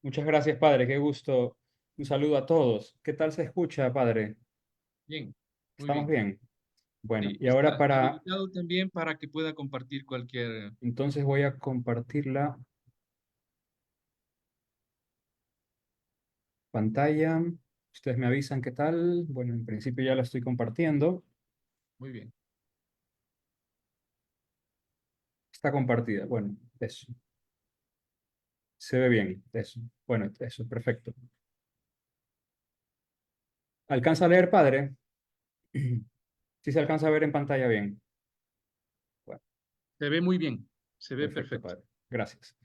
Muchas gracias, padre. Qué gusto. Un saludo a todos. ¿Qué tal se escucha, padre? Bien, muy ¿Estamos bien. bien? Bueno, Sí, y ahora está para... habilitado también para que pueda compartir cualquier... Entonces voy a compartir la pantalla. Ustedes me avisan qué tal. Bueno, en principio ya la estoy compartiendo. Muy bien. Está compartida. Bueno, eso. Se ve bien. Eso. Bueno, eso, perfecto. ¿Alcanza a leer, padre? Sí se alcanza a ver en pantalla bien. Bueno, Se ve muy bien, se ve perfecto, perfecto. padre. Gracias.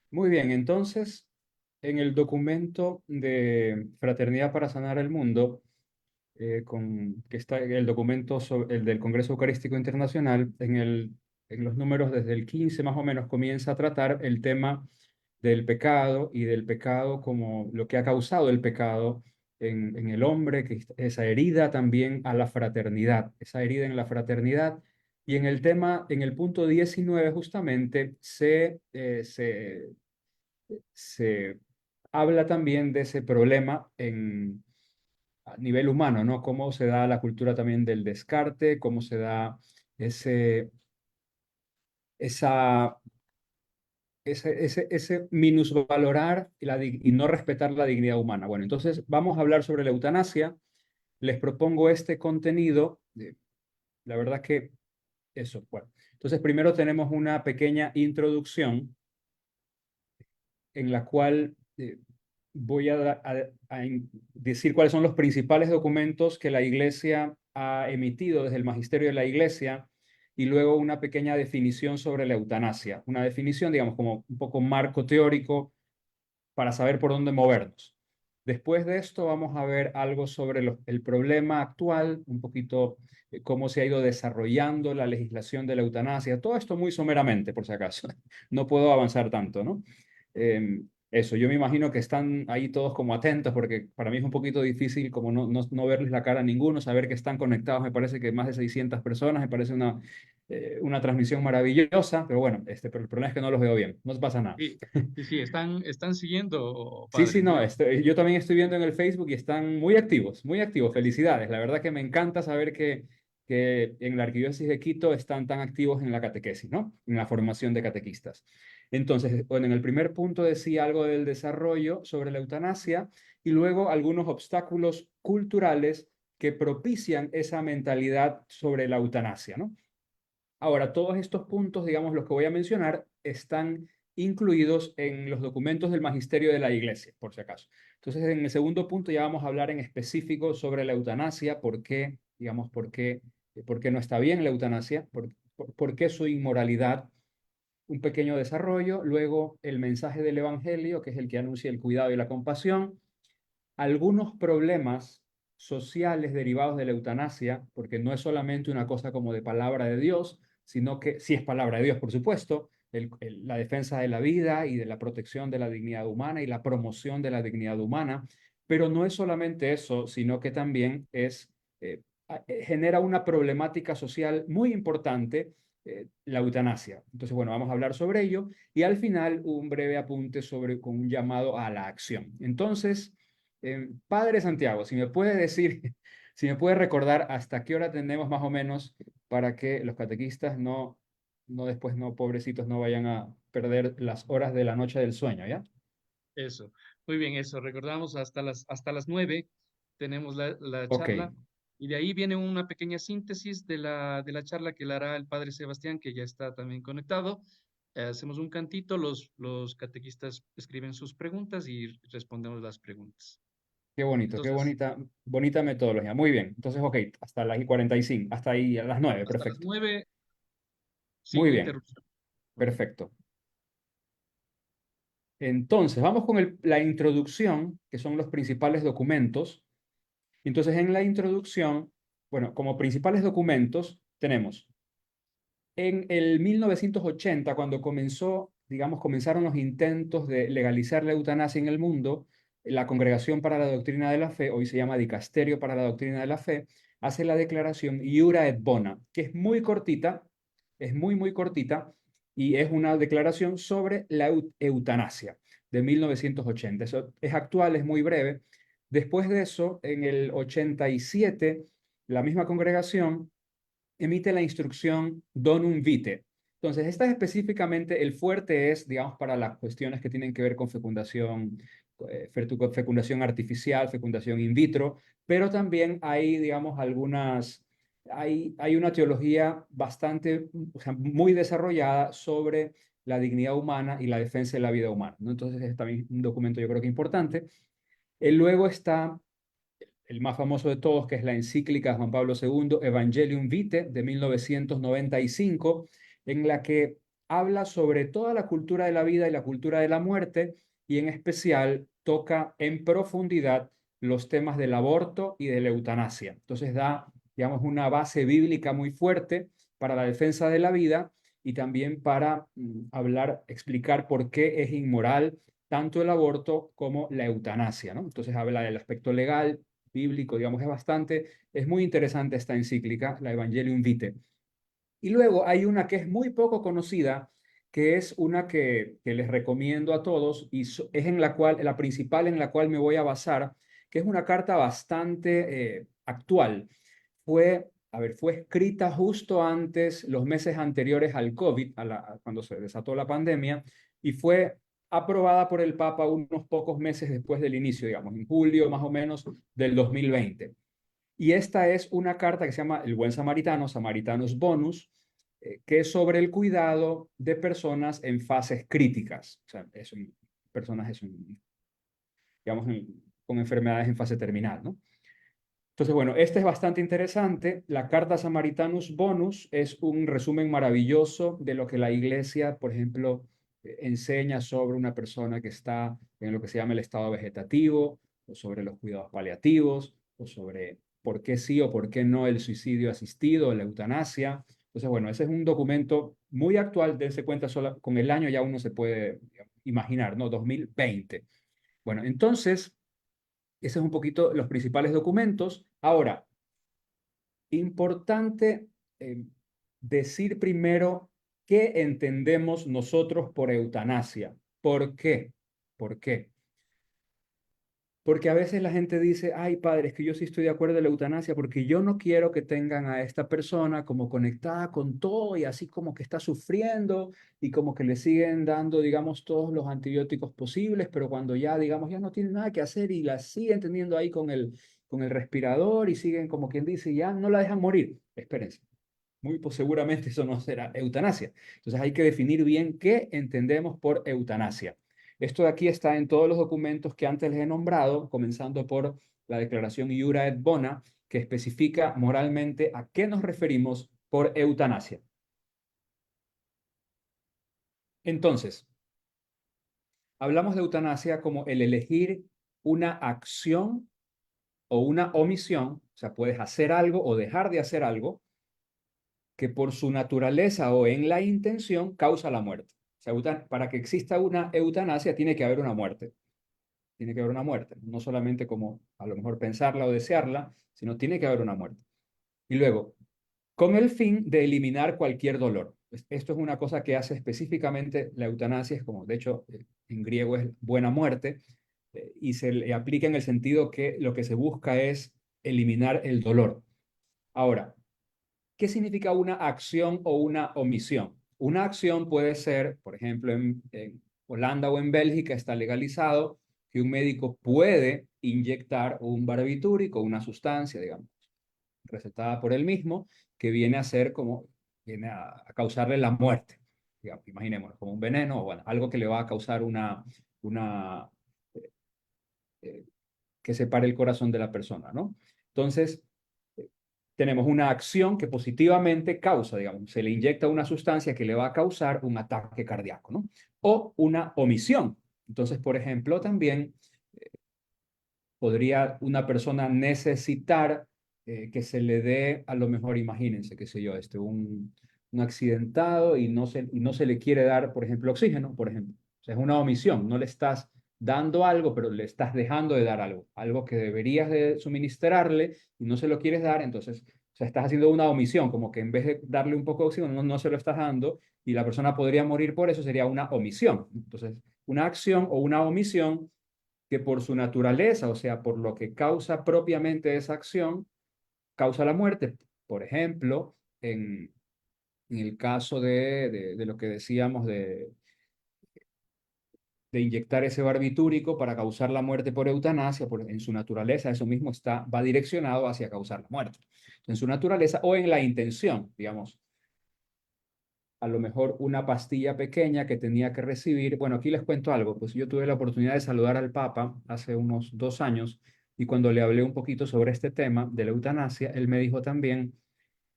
Muy bien, entonces, en el documento de Fraternidad para Sanar el Mundo, que está el documento el del Congreso Eucarístico Internacional, en los números desde el 15 más o menos comienza a tratar el tema del pecado y del pecado como lo que ha causado el pecado en el hombre, que esa herida también a la fraternidad, esa herida en la fraternidad. Y en el tema, en el punto 19 justamente, se habla también de ese problema a nivel humano, ¿no? Cómo se da la cultura también del descarte, cómo se da ese, esa, ese minusvalorar y no respetar la dignidad humana. Bueno, entonces vamos a hablar sobre la eutanasia. Les propongo este contenido. La verdad que eso, bueno. Entonces primero tenemos una pequeña introducción en la cual voy a decir cuáles son los principales documentos que la Iglesia ha emitido desde el magisterio de la Iglesia y luego una pequeña definición sobre la eutanasia, una definición, digamos, como un poco marco teórico para saber por dónde movernos. Después de esto vamos a ver algo sobre el problema actual, un poquito cómo se ha ido desarrollando la legislación de la eutanasia, todo esto muy someramente, por si acaso. No puedo avanzar tanto, ¿no? Eso, yo me imagino que están ahí todos como atentos, porque para mí es un poquito difícil como no verles la cara a ninguno, saber que están conectados, me parece que más de 600 personas, me parece una transmisión maravillosa, pero bueno, pero el problema es que no los veo bien, no pasa nada. Sí, sí, sí, están siguiendo, Sí, padre, sí, muy no, bien. yo también estoy viendo en el Facebook y están muy activos, muy activos. Felicidades. La verdad que me encanta saber que en la Arquidiócesis de Quito están tan activos en la catequesis, ¿no? En la formación de catequistas. Entonces, bueno, en el primer punto decía algo del desarrollo sobre la eutanasia y luego algunos obstáculos culturales que propician esa mentalidad sobre la eutanasia, ¿no? Ahora, todos estos puntos, digamos, los que voy a mencionar, están incluidos en los documentos del magisterio de la Iglesia, por si acaso. Entonces, en el segundo punto ya vamos a hablar en específico sobre la eutanasia, por qué, digamos, por qué no está bien la eutanasia, por qué su inmoralidad, un pequeño desarrollo, luego el mensaje del Evangelio, que es el que anuncia el cuidado y la compasión, algunos problemas sociales derivados de la eutanasia, porque no es solamente una cosa como de palabra de Dios, sino que sí es palabra de Dios, por supuesto, la defensa de la vida y de la protección de la dignidad humana y la promoción de la dignidad humana, pero no es solamente eso, sino que también genera una problemática social muy importante, la eutanasia. Entonces, bueno, vamos a hablar sobre ello y al final un breve apunte con un llamado a la acción. Entonces, Padre Santiago, si me puede decir, si me puede recordar hasta qué hora tenemos más o menos para que los catequistas no después, no, pobrecitos, no vayan a perder las horas de la noche del sueño, ¿ya? Eso, muy bien, eso. Recordamos hasta las 9 tenemos la Ok, charla y de ahí viene una pequeña síntesis de la charla que le hará el padre Sebastián, que ya está también conectado. Hacemos un cantito, los catequistas escriben sus preguntas y respondemos las preguntas. qué bonito, qué Entonces, bonita metodología. Muy bien, entonces, ok, hasta las 45, hasta ahí a las 9, hasta las perfecto. 9 sin Muy bien, interrupción. Muy bien. perfecto. Entonces, vamos con la introducción, que son los principales documentos. Entonces, en la introducción, bueno, como principales documentos tenemos en el 1980, cuando comenzaron los intentos de legalizar la eutanasia en el mundo, la Congregación para la Doctrina de la Fe, hoy se llama Dicasterio para la Doctrina de la Fe, hace la declaración Iura et Bona, que es muy cortita, es muy cortita, y es una declaración sobre la eutanasia. de 1980. Eso es actual, es muy breve. Después de eso, en el 87, la misma congregación emite la instrucción Donum Vitae. Entonces, esta es específicamente, el fuerte es, digamos, para las cuestiones que tienen que ver con fecundación artificial, fecundación in vitro, pero también hay, digamos, hay una teología bastante, o sea, muy desarrollada sobre la dignidad humana y la defensa de la vida humana, ¿no? Entonces, es también un documento yo creo que importante. Luego está el más famoso de todos, que es la encíclica de Juan Pablo II, Evangelium Vitae, de 1995, en la que habla sobre toda la cultura de la vida y la cultura de la muerte, y en especial toca en profundidad los temas del aborto y de la eutanasia. Entonces da, digamos, una base bíblica muy fuerte para la defensa de la vida y también para explicar por qué es inmoral tanto el aborto como la eutanasia, ¿no? Entonces habla del aspecto legal, bíblico, digamos, es muy interesante esta encíclica, la Evangelium Vitae. Y luego hay una que es muy poco conocida, que es una que les recomiendo a todos y es la principal en la cual me voy a basar, que es una carta bastante actual. Fue escrita justo antes, los meses anteriores al COVID, cuando se desató la pandemia, y fue aprobada por el Papa unos pocos meses después del inicio, digamos, en julio más o menos del 2020. Y esta es una carta que se llama El Buen Samaritano, Samaritanus Bonus, que es sobre el cuidado de personas en fases críticas. O sea, personas digamos, con enfermedades en fase terminal, ¿no? Entonces, bueno, este es bastante interesante. La Carta Samaritanus Bonus es un resumen maravilloso de lo que la Iglesia, por ejemplo, enseña sobre una persona que está en lo que se llama el estado vegetativo, o sobre los cuidados paliativos, o sobre por qué sí o por qué no el suicidio asistido, la eutanasia. Entonces, bueno, ese es un documento muy actual, dense cuenta, con el año ya uno se puede imaginar, ¿no? 2020. Bueno, entonces, ese es un poquito los principales documentos. Ahora, importante decir primero qué entendemos nosotros por eutanasia. ¿Por qué? ¿Por qué? Porque a veces la gente dice, ay, padre, es que yo sí estoy de acuerdo en la eutanasia porque yo no quiero que tengan a esta persona como conectada con todo y así como que está sufriendo y como que le siguen dando, digamos, todos los antibióticos posibles, pero cuando ya, digamos, ya no tiene nada que hacer y la siguen teniendo ahí con el respirador y siguen como quien dice, ya no la dejan morir. Espérense, seguramente eso no será eutanasia. Entonces hay que definir bien qué entendemos por eutanasia. Esto de aquí está en todos los documentos que antes les he nombrado, comenzando por la declaración Iura et Bona, que especifica moralmente a qué nos referimos por eutanasia. Entonces, hablamos de eutanasia como el elegir una acción o una omisión, o sea, puedes hacer algo o dejar de hacer algo que por su naturaleza o en la intención causa la muerte. O sea, para que exista una eutanasia tiene que haber una muerte. Tiene que haber una muerte. No solamente como a lo mejor pensarla o desearla, sino tiene que haber una muerte. Y luego, con el fin de eliminar cualquier dolor. Esto es una cosa que hace específicamente la eutanasia, es como, de hecho, en griego es buena muerte, y se le aplica en el sentido que lo que se busca es eliminar el dolor. Ahora, ¿qué significa una acción o una omisión? Una acción puede ser, por ejemplo, en Holanda o en Bélgica está legalizado que un médico puede inyectar un barbitúrico, una sustancia, digamos, recetada por él mismo, que viene a causarle la muerte. Digamos, imaginémonos, como un veneno o bueno, algo que le va a causar una eh, que separe el corazón de la persona, ¿no? Entonces, tenemos una acción que positivamente causa, digamos, se le inyecta una sustancia que le va a causar un ataque cardíaco, ¿no? O una omisión. Entonces, por ejemplo, también podría una persona necesitar que se le dé, a lo mejor, imagínense, qué sé yo, un accidentado y no se le quiere dar, por ejemplo, oxígeno, por ejemplo. O sea, es una omisión, no le estás dando algo, pero le estás dejando de dar algo, algo que deberías de suministrarle y no se lo quieres dar, entonces, o sea, estás haciendo una omisión, como que en vez de darle un poco de oxígeno, no se lo estás dando y la persona podría morir por eso, sería una omisión. Entonces, una acción o una omisión que por su naturaleza, o sea, por lo que causa propiamente esa acción, causa la muerte. Por ejemplo, en el caso de lo que decíamos de inyectar ese barbitúrico para causar la muerte por eutanasia, en su naturaleza eso mismo va direccionado hacia causar la muerte. En su naturaleza o en la intención, digamos, a lo mejor una pastilla pequeña que tenía que recibir. Bueno, aquí les cuento algo, pues yo tuve la oportunidad de saludar al Papa hace unos 2 años y cuando le hablé un poquito sobre este tema de la eutanasia, él me dijo también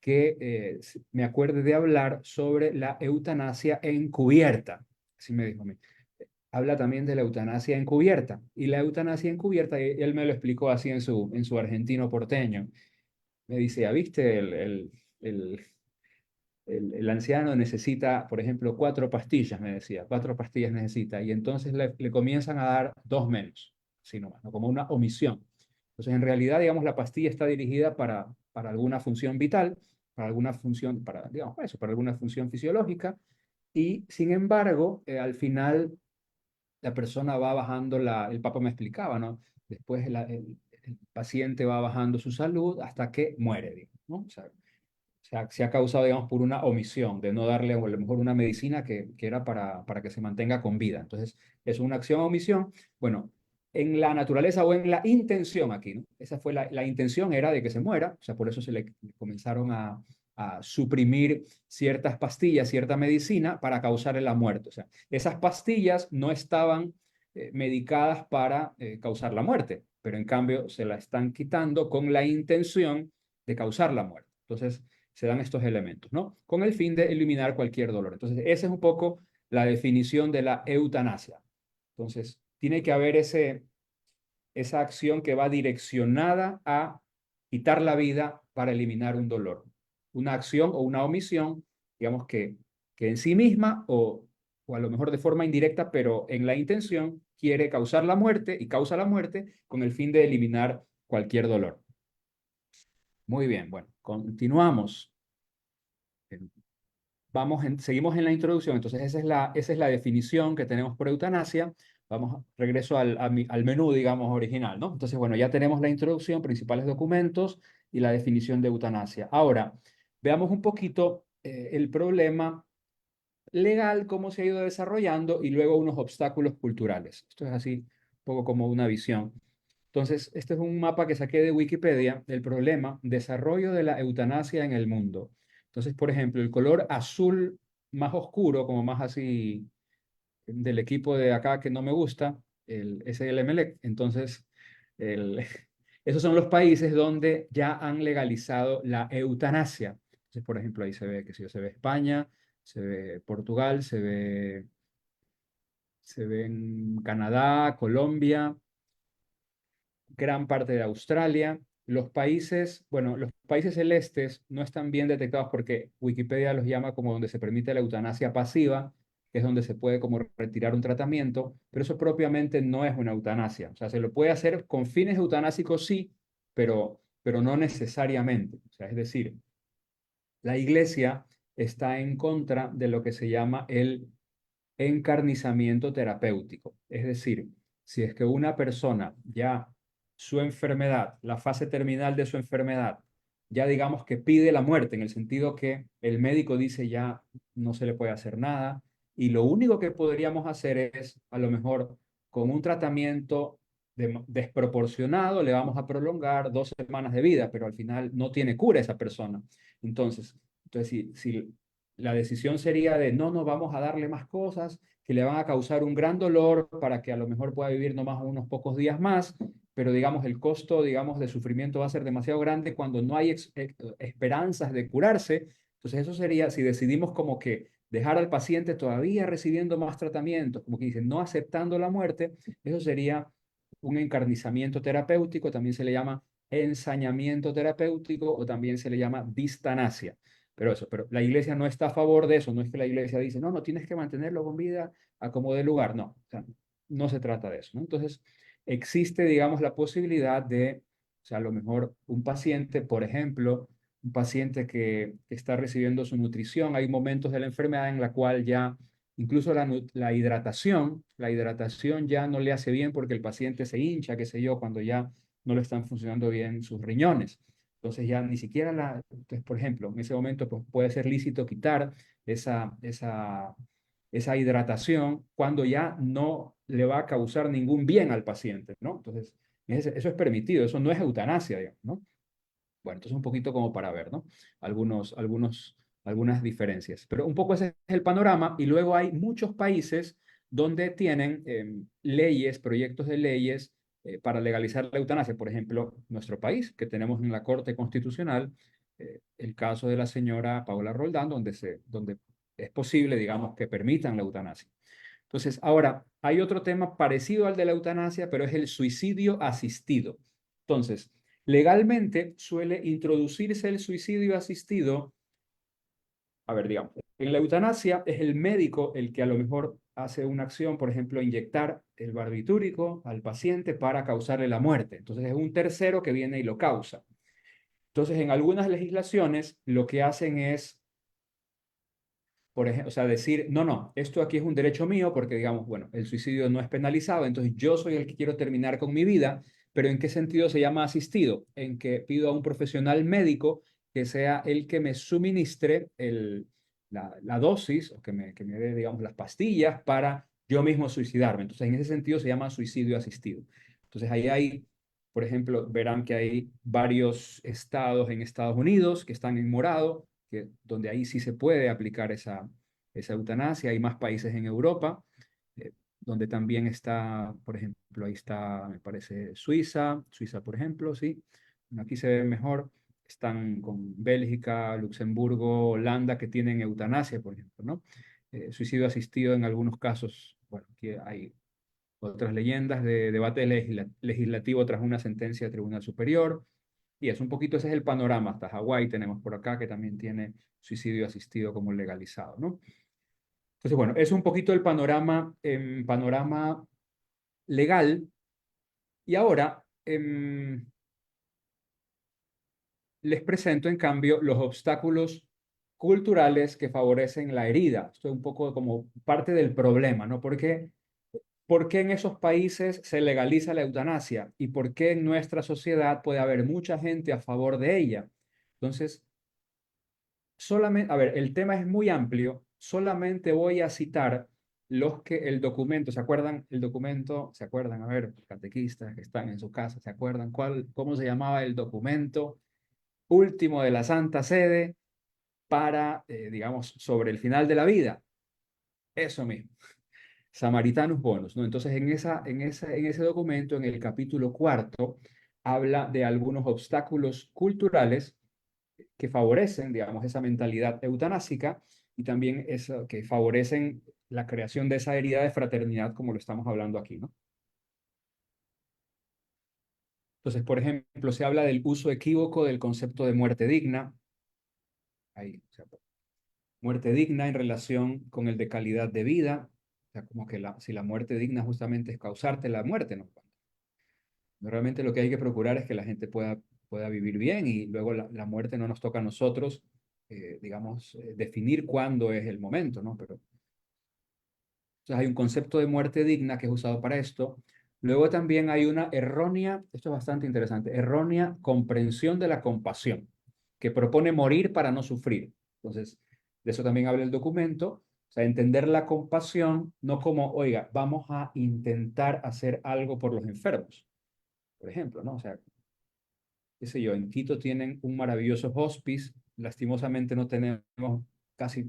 que me acuerde de hablar sobre la eutanasia encubierta. Así me dijo a mí. Habla también de la eutanasia encubierta. Y la eutanasia encubierta, él me lo explicó así en su argentino porteño. Me dice, ¿ya viste? El, el anciano necesita, por ejemplo, 4 pastillas, me decía, 4 pastillas necesita. Y entonces le comienzan a dar 2 menos, así nomás, ¿no? Como una omisión. Entonces, en realidad, digamos, la pastilla está dirigida para alguna función vital, para alguna función, digamos, eso, para alguna función fisiológica. Y sin embargo, al final la persona va bajando el Papa me explicaba, ¿no? Después el paciente va bajando su salud hasta que muere, digamos, ¿no? O sea, se ha causado, digamos, por una omisión de no darle a lo mejor una medicina que era para que se mantenga con vida. Entonces, es una acción o omisión. Bueno, en la naturaleza o en la intención aquí, ¿no? Esa fue la intención era de que se muera, o sea, por eso se le comenzaron a suprimir ciertas pastillas, cierta medicina para causarle la muerte. O sea, esas pastillas no estaban medicadas para causar la muerte, pero en cambio se la están quitando con la intención de causar la muerte. Entonces, se dan estos elementos, ¿no? Con el fin de eliminar cualquier dolor. Entonces, esa es un poco la definición de la eutanasia. Entonces, tiene que haber esa acción que va direccionada a quitar la vida para eliminar un dolor. Una acción o una omisión, digamos que en sí misma o a lo mejor de forma indirecta, pero en la intención quiere causar la muerte y causa la muerte con el fin de eliminar cualquier dolor. Muy bien, bueno, continuamos. Seguimos en la introducción, entonces esa es la definición que tenemos por eutanasia. Regreso al menú, digamos, original, ¿no? Entonces, bueno, ya tenemos la introducción, principales documentos y la definición de eutanasia. Ahora, veamos un poquito el problema legal, cómo se ha ido desarrollando y luego unos obstáculos culturales. Esto es así, un poco como una visión. Entonces, este es un mapa que saqué de Wikipedia del problema desarrollo de la eutanasia en el mundo. Entonces, por ejemplo, el color azul más oscuro, como más así del equipo de acá que no me gusta, es el Emelec. Entonces, el, esos son los países donde ya han legalizado la eutanasia. Entonces, por ejemplo, ahí se ve que se ve España, se ve Portugal, se ve en Canadá, Colombia, gran parte de Australia. Los países, bueno, los países celestes no están bien detectados porque Wikipedia los llama como donde se permite la eutanasia pasiva, que es donde se puede como retirar un tratamiento, pero eso propiamente no es una eutanasia. O sea, se lo puede hacer con fines eutanásicos, sí, pero no necesariamente. O sea, es decir, la iglesia está en contra de lo que se llama el encarnizamiento terapéutico. Es decir, si es que una persona ya su enfermedad, la fase terminal de su enfermedad, ya digamos que pide la muerte, en el sentido que el médico dice ya no se le puede hacer nada y lo único que podríamos hacer es a lo mejor con un tratamiento desproporcionado le vamos a prolongar 2 semanas de vida, pero al final no tiene cura esa persona. Entonces si la decisión sería de no vamos a darle más cosas que le van a causar un gran dolor para que a lo mejor pueda vivir nomás unos pocos días más, pero digamos el costo, digamos, de sufrimiento va a ser demasiado grande cuando no hay esperanzas de curarse. Entonces eso sería, si decidimos como que dejar al paciente todavía recibiendo más tratamientos, como que dicen, no aceptando la muerte, eso sería un encarnizamiento terapéutico, también se le llama ensañamiento terapéutico o también se le llama distanasia. Pero la iglesia no está a favor de eso, no es que la iglesia dice, no tienes que mantenerlo con vida a como dé lugar, no, o sea, no se trata de eso, ¿no? Entonces, existe, digamos, la posibilidad de, o sea, a lo mejor un paciente, por ejemplo, un paciente que está recibiendo su nutrición, hay momentos de la enfermedad en la cual ya Incluso la hidratación ya no le hace bien porque el paciente se hincha, qué sé yo, cuando ya no le están funcionando bien sus riñones. Entonces ya ni siquiera entonces, por ejemplo, en ese momento pues, puede ser lícito quitar esa hidratación cuando ya no le va a causar ningún bien al paciente, ¿no? Entonces, eso es permitido, eso no es eutanasia, digamos, ¿no? Bueno, entonces un poquito como para ver, ¿no? Algunas diferencias. Pero un poco ese es el panorama y luego hay muchos países donde tienen leyes, proyectos de leyes para legalizar la eutanasia. Por ejemplo, nuestro país, que tenemos en la Corte Constitucional el caso de la señora Paola Roldán, donde es posible, digamos, que permitan la eutanasia. Entonces, ahora, hay otro tema parecido al de la eutanasia, pero es el suicidio asistido. Entonces, legalmente suele introducirse el suicidio asistido, a ver, digamos, en la eutanasia es el médico el que a lo mejor hace una acción, por ejemplo, inyectar el barbitúrico al paciente para causarle la muerte. Entonces, es un tercero que viene y lo causa. Entonces, en algunas legislaciones lo que hacen es por ejemplo, o sea, decir, no, no, esto aquí es un derecho mío porque, digamos, bueno, el suicidio no es penalizado, entonces yo soy el que quiero terminar con mi vida, pero ¿en qué sentido se llama asistido? En que pido a un profesional médico que sea el que me suministre la dosis o que me dé, digamos, las pastillas para yo mismo suicidarme. Entonces, en ese sentido se llama suicidio asistido. Entonces, ahí hay, por ejemplo, verán que hay varios estados en Estados Unidos que están en morado donde ahí sí se puede aplicar esa eutanasia. Hay más países en Europa, eh, donde también está, por ejemplo, ahí está, me parece, Suiza, por ejemplo, sí. Aquí se ve mejor. Están con Bélgica, Luxemburgo, Holanda, que tienen eutanasia, por ejemplo, ¿no? Suicidio asistido en algunos casos, bueno, aquí hay otras leyendas de debate legislativo tras una sentencia de Tribunal Superior. Y es un poquito, ese es el panorama. Hasta Hawái tenemos por acá que también tiene suicidio asistido como legalizado, ¿no? Entonces, bueno, es un poquito el panorama legal. Y ahora les presento, en cambio, los obstáculos culturales que favorecen la herida. Esto es un poco como parte del problema, ¿no? ¿Por qué en esos países se legaliza la eutanasia? ¿Y por qué en nuestra sociedad puede haber mucha gente a favor de ella? Entonces, solamente, a ver, el tema es muy amplio, solamente voy a citar los que el documento, ¿se acuerdan? El documento, ¿se acuerdan? A ver, catequistas que están en su casa, ¿se acuerdan cómo se llamaba el documento último de la Santa Sede para, digamos, sobre el final de la vida? Eso mismo, Samaritanus Bonus, ¿no? Entonces, en ese documento, en el capítulo cuarto, habla de algunos obstáculos culturales que favorecen, digamos, esa mentalidad eutanásica y también eso, que favorecen la creación de esa herida de fraternidad como lo estamos hablando aquí, ¿no? Entonces, por ejemplo, se habla del uso equívoco del concepto de muerte digna, ahí, o sea, muerte digna en relación con el de calidad de vida, o sea, como que si la muerte digna justamente es causarte la muerte, ¿no? Realmente lo que hay que procurar es que la gente pueda vivir bien y luego la muerte no nos toca a nosotros, digamos, definir cuándo es el momento, ¿no? Pero entonces hay un concepto de muerte digna que es usado para esto. Luego también hay una errónea, esto es bastante interesante, errónea comprensión de la compasión, que propone morir para no sufrir. Entonces, de eso también habla el documento. O sea, entender la compasión no como, oiga, vamos a intentar hacer algo por los enfermos, por ejemplo, ¿no? O sea, qué sé yo, en Quito tienen un maravilloso hospice, lastimosamente no tenemos casi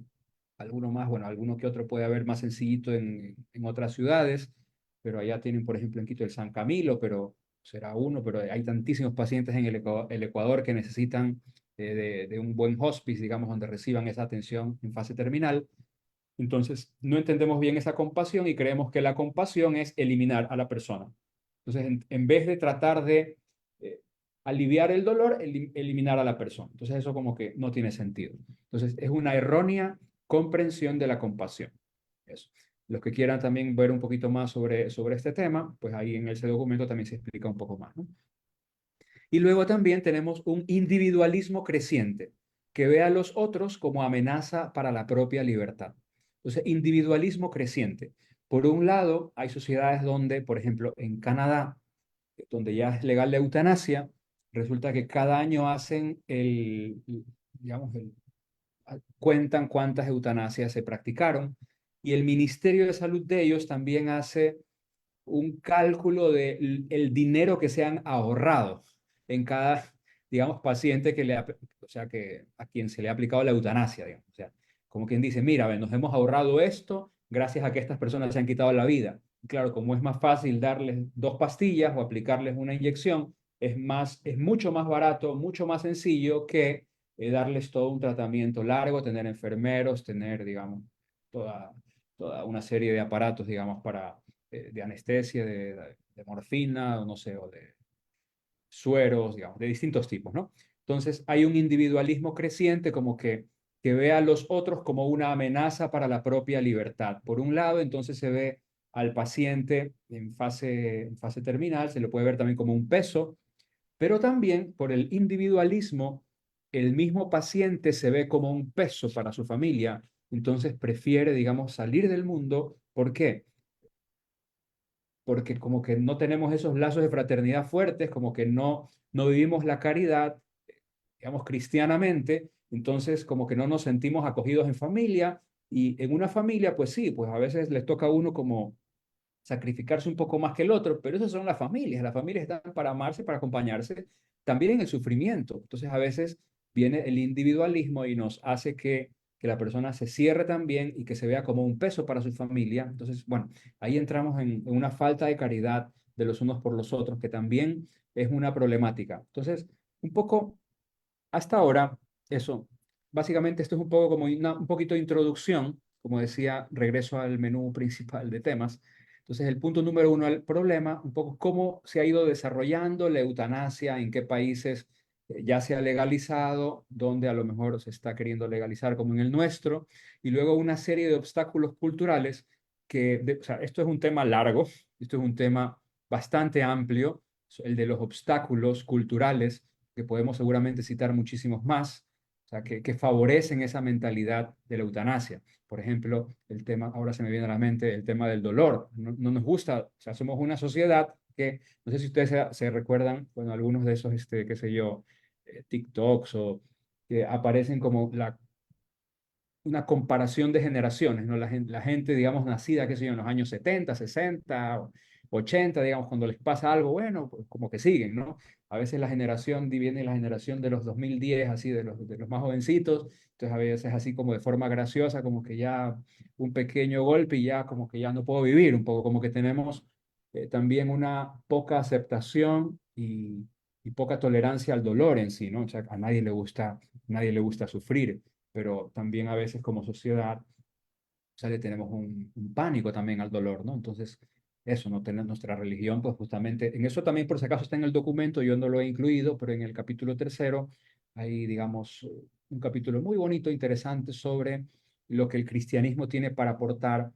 alguno más, bueno, alguno que otro puede haber más sencillito en otras ciudades, pero allá tienen, por ejemplo, en Quito el San Camilo, pero será uno, pero hay tantísimos pacientes en el Ecuador que necesitan de un buen hospice, digamos, donde reciban esa atención en fase terminal. Entonces, no entendemos bien esa compasión y creemos que la compasión es eliminar a la persona. Entonces, en vez de tratar de eh, aliviar el dolor, eliminar a la persona. Entonces, eso como que no tiene sentido. Entonces, es una errónea comprensión de la compasión. Eso. Los que quieran también ver un poquito más sobre este tema, pues ahí en ese documento también se explica un poco más, ¿no? Y luego también tenemos un individualismo creciente que ve a los otros como amenaza para la propia libertad. Entonces, individualismo creciente. Por un lado, hay sociedades donde, por ejemplo, en Canadá, donde ya es legal la eutanasia, resulta que cada año hacen digamos, cuentan cuántas eutanasias se practicaron y el Ministerio de Salud de ellos también hace un cálculo de el dinero que se han ahorrado en cada, digamos, paciente o sea, que a quien se le ha aplicado la eutanasia, digamos. O sea, como quien dice, mira, nos hemos ahorrado esto gracias a que estas personas se han quitado la vida. Y claro, como es más fácil darles 2 pastillas o aplicarles una inyección, es mucho más barato, mucho más sencillo que darles todo un tratamiento largo, tener enfermeros, tener, digamos, toda, toda una serie de aparatos, digamos, de anestesia, de morfina, o no sé, o de sueros, digamos, de distintos tipos, ¿no? Entonces hay un individualismo creciente como que ve a los otros como una amenaza para la propia libertad. Por un lado, entonces se ve al paciente en fase terminal, se lo puede ver también como un peso, pero también por el individualismo, el mismo paciente se ve como un peso para su familia, entonces prefiere, digamos, salir del mundo. ¿Por qué? Porque como que no tenemos esos lazos de fraternidad fuertes, como que no vivimos la caridad, digamos, cristianamente, entonces como que no nos sentimos acogidos en familia, y en una familia, pues sí, pues a veces les toca a uno como sacrificarse un poco más que el otro, pero esas son las familias están para amarse, para acompañarse, también en el sufrimiento. Entonces a veces viene el individualismo y nos hace que la persona se cierre también y que se vea como un peso para su familia. Entonces, bueno, ahí entramos en una falta de caridad de los unos por los otros, que también es una problemática. Entonces, un poco hasta ahora, eso, básicamente esto es un poco como un poquito de introducción, como decía, regreso al menú principal de temas. Entonces, el punto número uno al problema, un poco cómo se ha ido desarrollando la eutanasia, en qué países ya se ha legalizado, dónde a lo mejor se está queriendo legalizar, como en el nuestro, y luego una serie de obstáculos culturales o sea, esto es un tema largo, esto es un tema bastante amplio, el de los obstáculos culturales que podemos seguramente citar muchísimos más, o sea, que favorecen esa mentalidad de la eutanasia. Por ejemplo, el tema, ahora se me viene a la mente, el tema del dolor. No nos gusta, o sea, somos una sociedad que, no sé si ustedes se recuerdan, bueno, algunos de esos, qué sé yo, TikToks o que aparecen como una comparación de generaciones, ¿no? La gente, digamos, nacida, qué sé yo, en los años 70, 60, 80, digamos, cuando les pasa algo, bueno, pues como que siguen, ¿no? A veces viene la generación de los 2010, así, de los más jovencitos, entonces a veces así como de forma graciosa, como que ya un pequeño golpe y ya como que ya no puedo vivir, un poco como que tenemos también una poca aceptación y poca tolerancia al dolor en sí, ¿no? O sea, nadie le gusta sufrir, pero también a veces como sociedad, o sea, le tenemos un pánico también al dolor, ¿no? Entonces, eso, no tener nuestra religión, pues justamente, en eso también por si acaso está en el documento, yo no lo he incluido, pero en el capítulo tercero hay, digamos, un capítulo muy bonito, interesante sobre lo que el cristianismo tiene para aportar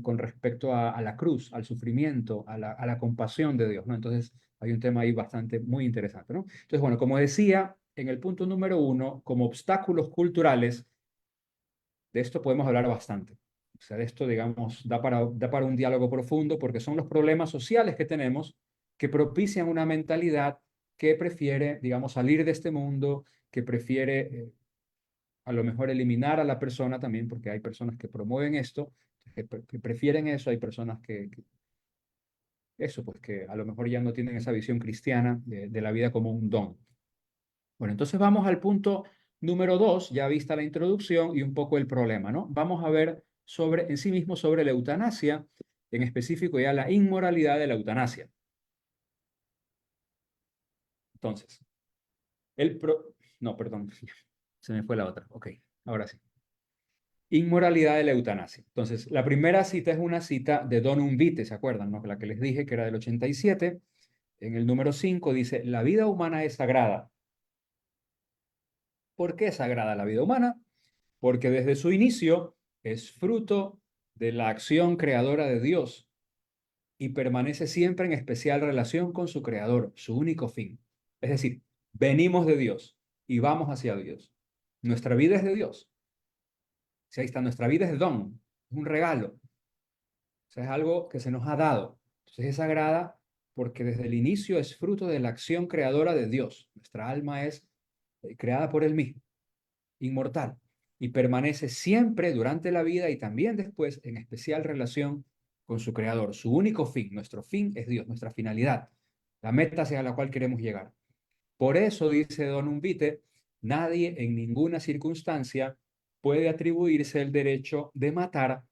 con respecto a la cruz, al sufrimiento, a la compasión de Dios, ¿no? Entonces, hay un tema ahí bastante, muy interesante, ¿no? Entonces, bueno, como decía, en el punto número uno, como obstáculos culturales, de esto podemos hablar bastante. O sea, de esto, digamos, da para un diálogo profundo porque son los problemas sociales que tenemos que propician una mentalidad que prefiere, digamos, salir de este mundo, que prefiere a lo mejor eliminar a la persona también, porque hay personas que promueven esto, que prefieren eso, hay personas eso, pues que a lo mejor ya no tienen esa visión cristiana de la vida como un don. Bueno, entonces vamos al punto número dos, ya vista la introducción y un poco el problema, ¿no? Vamos a ver en sí mismo sobre la eutanasia, en específico ya la inmoralidad de la eutanasia. Entonces, no, perdón, se me fue la otra. Ok, ahora sí. Inmoralidad de la eutanasia. Entonces, la primera cita es una cita de Donum Vitae, ¿se acuerdan? ¿No? La que les dije que era del 87. En el número 5 dice, la vida humana es sagrada. ¿Por qué es sagrada la vida humana? Porque desde su inicio es fruto de la acción creadora de Dios y permanece siempre en especial relación con su creador, su único fin. Es decir, venimos de Dios y vamos hacia Dios. Nuestra vida es de Dios. Si ahí está, nuestra vida es don. es un regalo. O sea, es algo que se nos ha dado. Entonces es sagrada porque desde el inicio es fruto de la acción creadora de Dios. Nuestra alma es creada por Él mismo, inmortal, y permanece siempre durante la vida y también después en especial relación con su creador. Su único fin, nuestro fin es Dios, nuestra finalidad, la meta hacia la cual queremos llegar. Por eso, dice Don Umbite, nadie en ninguna circunstancia puede atribuirse el derecho de matar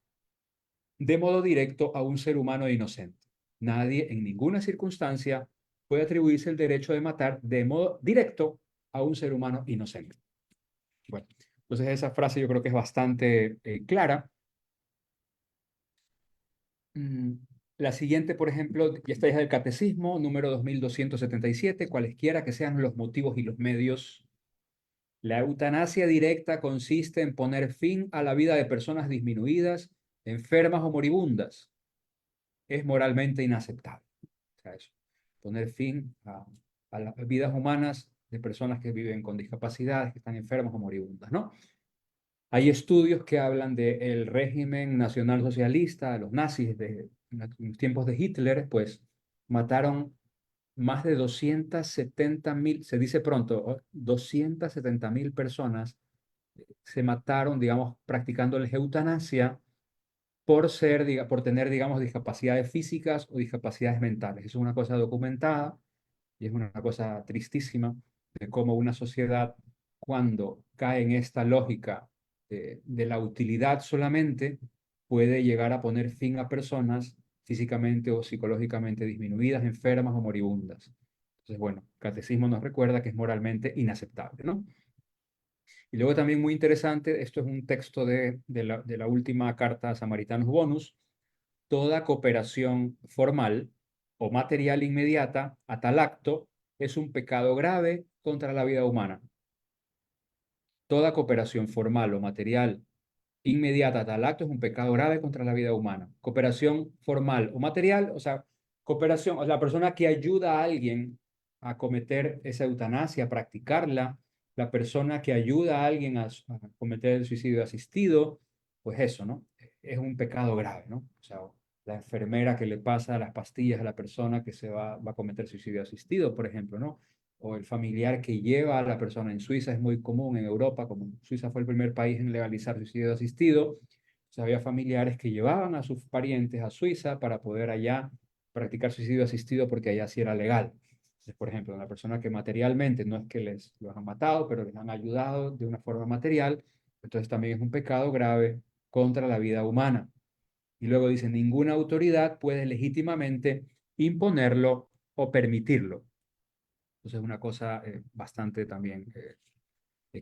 de modo directo a un ser humano inocente. Nadie en ninguna circunstancia puede atribuirse el derecho de matar de modo directo a un ser humano inocente. Bueno, entonces esa frase yo creo que es bastante clara. Mm, La siguiente, por ejemplo, ya está es del Catecismo, número 2277, cualesquiera que sean los motivos y los medios. La eutanasia directa consiste en poner fin a la vida de personas disminuidas, enfermas o moribundas. Es moralmente inaceptable. O sea, eso, poner fin a las vidas humanas de personas que viven con discapacidades, que están enfermas o moribundas, ¿no? Hay estudios que hablan del régimen nacionalsocialista, los nazis en los tiempos de Hitler, pues mataron más de 270.000, se dice pronto, 270.000 personas se mataron, digamos, practicándoles eutanasia por tener, digamos, discapacidades físicas o discapacidades mentales. Eso es una cosa documentada y es una cosa tristísima de cómo una sociedad, cuando cae en esta lógica de la utilidad solamente, puede llegar a poner fin a personas físicamente o psicológicamente disminuidas, enfermas o moribundas. Entonces, bueno, el catecismo nos recuerda que es moralmente inaceptable, ¿no? Y luego también muy interesante, esto es un texto de la última carta a Samaritanos Bonus: toda cooperación formal o material inmediata a tal acto es un pecado grave contra la vida humana. Toda cooperación formal o material inmediata a tal acto es un pecado grave contra la vida humana. Cooperación formal o material, o sea, cooperación, o sea, la persona que ayuda a alguien a cometer esa eutanasia, a practicarla, la persona que ayuda a alguien a cometer el suicidio asistido, pues eso, ¿no? Es un pecado grave, ¿no? O sea, la enfermera que le pasa las pastillas a la persona que va a cometer suicidio asistido, por ejemplo, ¿no? O el familiar que lleva a la persona. En Suiza es muy común, en Europa, como Suiza fue el primer país en legalizar suicidio asistido, o sea, había familiares que llevaban a sus parientes a Suiza para poder allá practicar suicidio asistido porque allá sí era legal. Entonces, por ejemplo, una persona que materialmente no es que los han matado, pero les han ayudado de una forma material, entonces también es un pecado grave contra la vida humana. Y luego dice, ninguna autoridad puede legítimamente imponerlo o permitirlo. Entonces es una cosa bastante también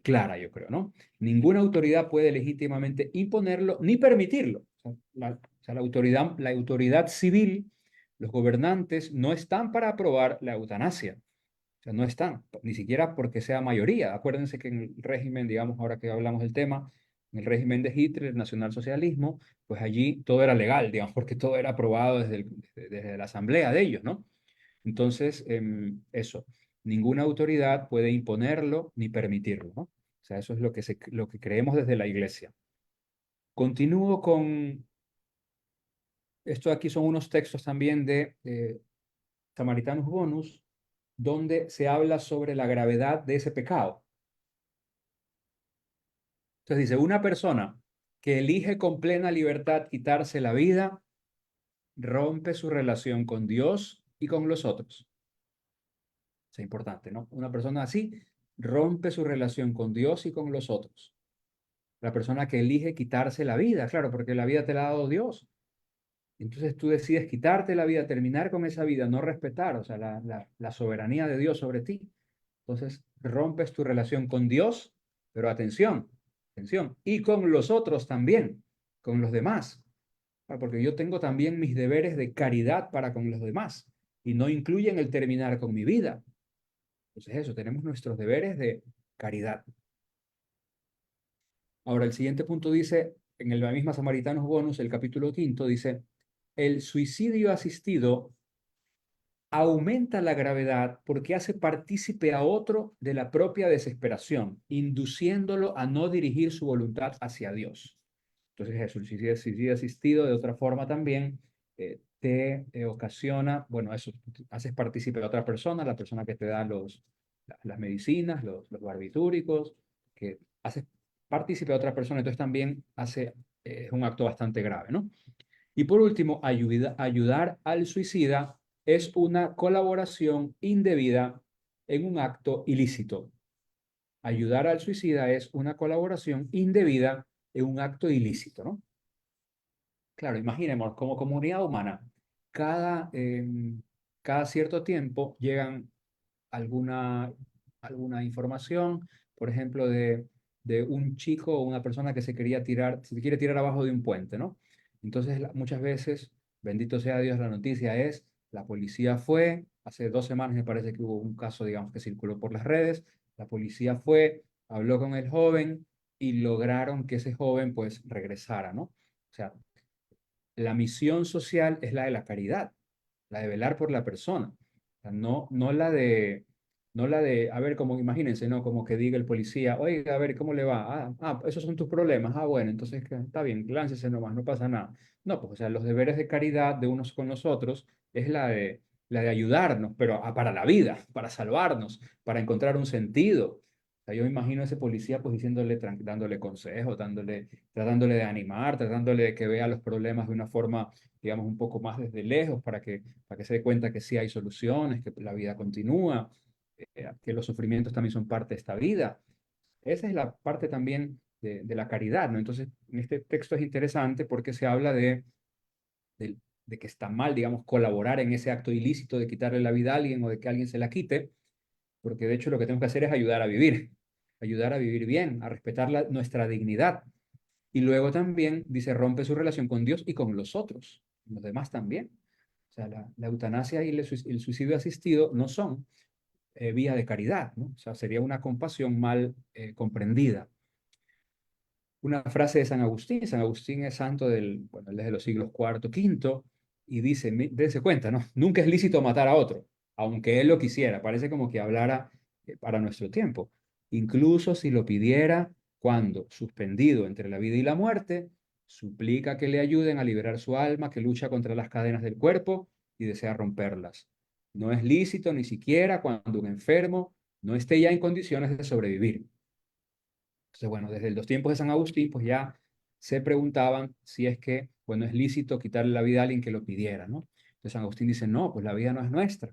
clara, yo creo, ¿no? Ninguna autoridad puede legítimamente imponerlo ni permitirlo. La autoridad civil, los gobernantes, no están para aprobar la eutanasia. O sea, no están, ni siquiera porque sea mayoría. Acuérdense que en el régimen, digamos, ahora que hablamos del tema, en el régimen de Hitler, el nacionalsocialismo, pues allí todo era legal, digamos, porque todo era aprobado desde la asamblea de ellos, ¿no? Entonces, eso, ninguna autoridad puede imponerlo ni permitirlo, ¿no? O sea, eso es lo que creemos desde la Iglesia. Continúo con, esto aquí son unos textos también de Samaritanos Bonus, donde se habla sobre la gravedad de ese pecado. Entonces dice, una persona que elige con plena libertad quitarse la vida, rompe su relación con Dios y con los otros. Es importante, ¿no? Una persona así rompe su relación con Dios y con los otros. La persona que elige quitarse la vida, claro, porque la vida te la ha dado Dios. Entonces tú decides quitarte la vida, terminar con esa vida, no respetar, o sea, la soberanía de Dios sobre ti. Entonces rompes tu relación con Dios, pero atención, atención, y con los otros también, con los demás, porque yo tengo también mis deberes de caridad para con los demás y no incluyen el terminar con mi vida. Entonces eso, tenemos nuestros deberes de caridad. Ahora, el siguiente punto dice, en la misma Samaritanos Bonus, el capítulo quinto, dice, el suicidio asistido aumenta la gravedad porque hace partícipe a otro de la propia desesperación, induciéndolo a no dirigir su voluntad hacia Dios. Entonces, el suicidio asistido de otra forma también te ocasiona, bueno, eso, haces partícipe a otra persona, la persona que te da las medicinas, los barbitúricos, que haces partícipe a otra persona, entonces también es un acto bastante grave, ¿no? Y por último, ayudar al suicida es una colaboración indebida en un acto ilícito. Ayudar al suicida es una colaboración indebida en un acto ilícito, ¿no? Claro, imaginemos, como comunidad humana, cada, cada cierto tiempo llegan alguna, alguna información, por ejemplo, de un chico o una persona que se quiere tirar abajo de un puente, ¿no? Entonces, muchas veces, bendito sea Dios, la noticia es, la policía fue, hace 2 semanas me parece que hubo un caso, digamos, que circuló por las redes, la policía fue, habló con el joven y lograron que ese joven, pues, regresara, ¿no? O sea, la misión social es la de la caridad, la de velar por la persona. O sea, no la de, a ver, como imagínense, ¿no? Como que diga el policía, oiga, a ver, ¿cómo le va? Esos son tus problemas. Bueno, entonces está bien, láncese nomás, no pasa nada. No, pues, o sea, los deberes de caridad de unos con los otros es la de ayudarnos, pero para la vida, para salvarnos, para encontrar un sentido. O sea, yo me imagino a ese policía pues diciéndole, dándole consejos, tratándole de animar, tratándole de que vea los problemas de una forma, digamos, un poco más desde lejos para que se dé cuenta que sí hay soluciones, que la vida continúa, que los sufrimientos también son parte de esta vida. Esa es la parte también de la caridad, ¿no? Entonces, en este texto es interesante porque se habla de que está mal, digamos, colaborar en ese acto ilícito de quitarle la vida a alguien o de que alguien se la quite, porque de hecho lo que tenemos que hacer es ayudar a vivir bien, a respetar nuestra dignidad. Y luego también dice, rompe su relación con Dios y con los otros, los demás también. O sea, la eutanasia y el suicidio asistido no son vía de caridad, ¿no? O sea, sería una compasión mal comprendida. Una frase de San Agustín es santo bueno, desde los siglos cuarto, quinto, y dice, dense cuenta, ¿no? Nunca es lícito matar a otro, aunque él lo quisiera, parece como que hablara para nuestro tiempo. Incluso si lo pidiera, cuando, suspendido entre la vida y la muerte, suplica que le ayuden a liberar su alma que lucha contra las cadenas del cuerpo y desea romperlas. No es lícito ni siquiera cuando un enfermo no esté ya en condiciones de sobrevivir. Entonces, bueno, desde los tiempos de San Agustín, pues ya se preguntaban si es que, bueno, es lícito quitarle la vida a alguien que lo pidiera, ¿no? Entonces San Agustín dice, no, pues la vida no es nuestra,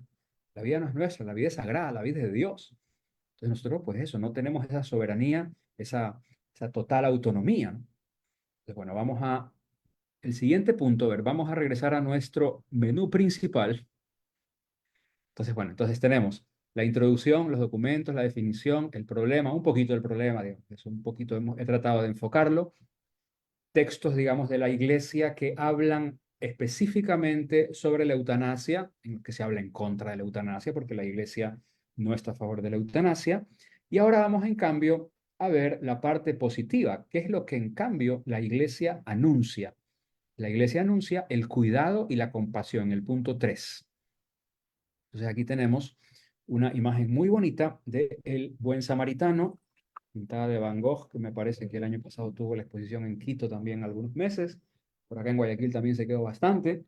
la vida no es nuestra, la vida es sagrada, la vida es de Dios. Entonces nosotros, pues eso, no tenemos esa soberanía, esa total autonomía, ¿no? Entonces, bueno, vamos a el siguiente punto, a ver, vamos a regresar a nuestro menú principal. Entonces, bueno, entonces tenemos la introducción, los documentos, la definición, el problema, un poquito del problema, digamos, es un poquito, he tratado de enfocarlo, textos, digamos, de la iglesia que hablan específicamente sobre la eutanasia, en que se habla en contra de la eutanasia, porque la iglesia no está a favor de la eutanasia. Y ahora vamos, en cambio, a ver la parte positiva, que es lo que, en cambio, la iglesia anuncia. La iglesia anuncia el cuidado y la compasión, el punto 3. Entonces aquí tenemos una imagen muy bonita de el buen samaritano, pintada de Van Gogh, que me parece que el año pasado tuvo la exposición en Quito también algunos meses. Por acá en Guayaquil también se quedó bastante.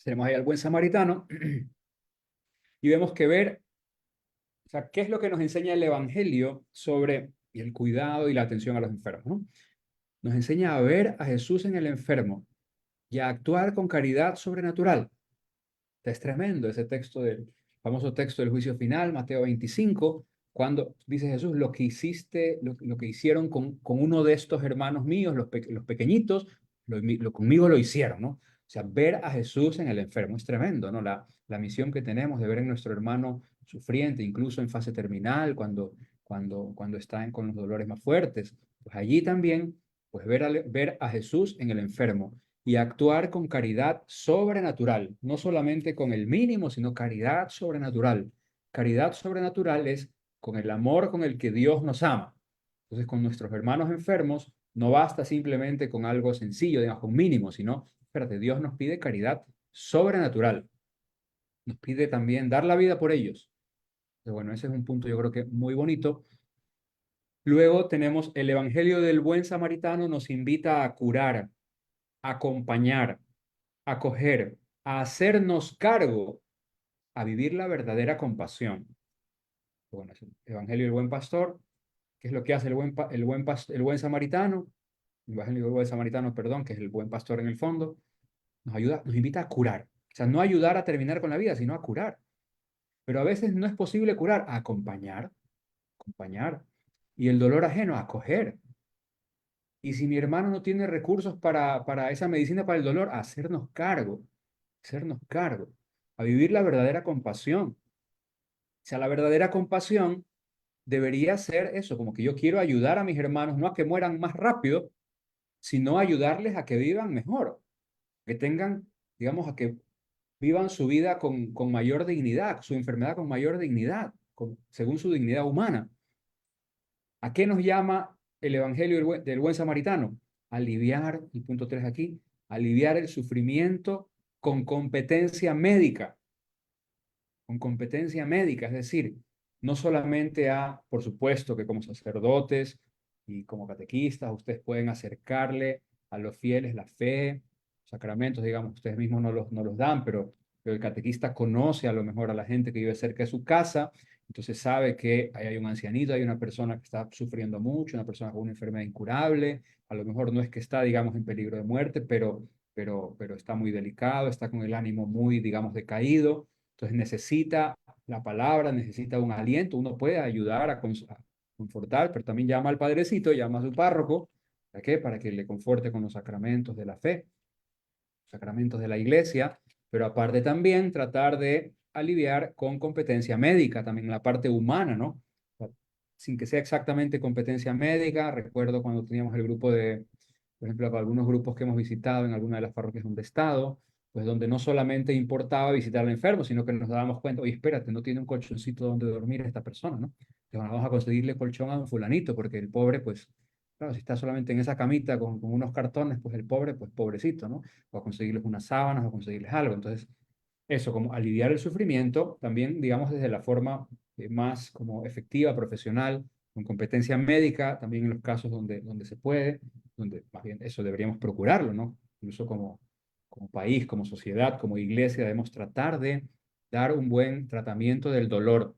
Tenemos ahí al buen samaritano y vemos que o sea, qué es lo que nos enseña el Evangelio sobre el cuidado y la atención a los enfermos, ¿no? Nos enseña a ver a Jesús en el enfermo y a actuar con caridad sobrenatural. Es tremendo ese texto del famoso texto del juicio final, Mateo 25, cuando dice Jesús, lo que hiciste, lo que hicieron con uno de estos hermanos míos, los pequeñitos, conmigo lo hicieron, ¿no? O sea, ver a Jesús en el enfermo es tremendo, ¿no? La misión que tenemos de ver en nuestro hermano sufriente, incluso en fase terminal, cuando está con los dolores más fuertes, pues allí también, pues ver a Jesús en el enfermo y actuar con caridad sobrenatural, no solamente con el mínimo, sino caridad sobrenatural. Caridad sobrenatural es con el amor con el que Dios nos ama. Entonces, con nuestros hermanos enfermos, no basta simplemente con algo sencillo, digamos, con mínimo, sino, espérate, Dios nos pide caridad sobrenatural. Nos pide también dar la vida por ellos. Entonces, bueno, ese es un punto yo creo que muy bonito. Luego tenemos el Evangelio del Buen Samaritano nos invita a curar, a acompañar, a acoger, a hacernos cargo, a vivir la verdadera compasión. Bueno, es el Evangelio del Buen Pastor. ¿Qué es lo que hace el buen samaritano? El Evangelio del Buen Samaritano, perdón, que es el buen pastor en el fondo, nos ayuda, nos invita a curar. O sea, no ayudar a terminar con la vida, sino a curar. Pero a veces no es posible curar, a acompañar, acompañar. Y el dolor ajeno, a acoger. Y si mi hermano no tiene recursos para esa medicina para el dolor, a hacernos cargo, a vivir la verdadera compasión. O sea, la verdadera compasión debería ser eso, como que yo quiero ayudar a mis hermanos, no a que mueran más rápido, sino ayudarles a que vivan mejor, que tengan, digamos, a que vivan su vida con mayor dignidad, su enfermedad con mayor dignidad, según su dignidad humana. ¿A qué nos llama el Evangelio del buen Samaritano? Aliviar, el punto 3 aquí, aliviar el sufrimiento con competencia médica, es decir, no solamente por supuesto que como sacerdotes y como catequistas, ustedes pueden acercarle a los fieles la fe, sacramentos, digamos, ustedes mismos no los dan, pero el catequista conoce a lo mejor a la gente que vive cerca de su casa, entonces sabe que ahí hay un ancianito, hay una persona que está sufriendo mucho, una persona con una enfermedad incurable, a lo mejor no es que está, digamos, en peligro de muerte, pero está muy delicado, está con el ánimo muy, digamos, decaído, entonces necesita la palabra, necesita un aliento, uno puede ayudar a confortar, pero también llama al padrecito, llama a su párroco, ¿para qué? Para que le conforte con los sacramentos de la fe, sacramentos de la iglesia, pero aparte también tratar de aliviar con competencia médica, también la parte humana, ¿no? Sin que sea exactamente competencia médica, recuerdo cuando teníamos el grupo por ejemplo, para algunos grupos que hemos visitado en alguna de las parroquias donde he estado, pues donde no solamente importaba visitar al enfermo, sino que nos dábamos cuenta, oye, espérate, no tiene un colchoncito donde dormir esta persona, ¿no? Entonces vamos a conseguirle colchón a un fulanito, porque el pobre, pues, claro, si está solamente en esa camita con unos cartones, pues el pobre, pues pobrecito, ¿no? O a conseguirles unas sábanas o conseguirles algo. Entonces, eso, como aliviar el sufrimiento, también, digamos, desde la forma más como efectiva, profesional, con competencia médica, también en los casos donde se puede, donde más bien eso deberíamos procurarlo, ¿no? Incluso como país, como sociedad, como iglesia, debemos tratar de dar un buen tratamiento del dolor.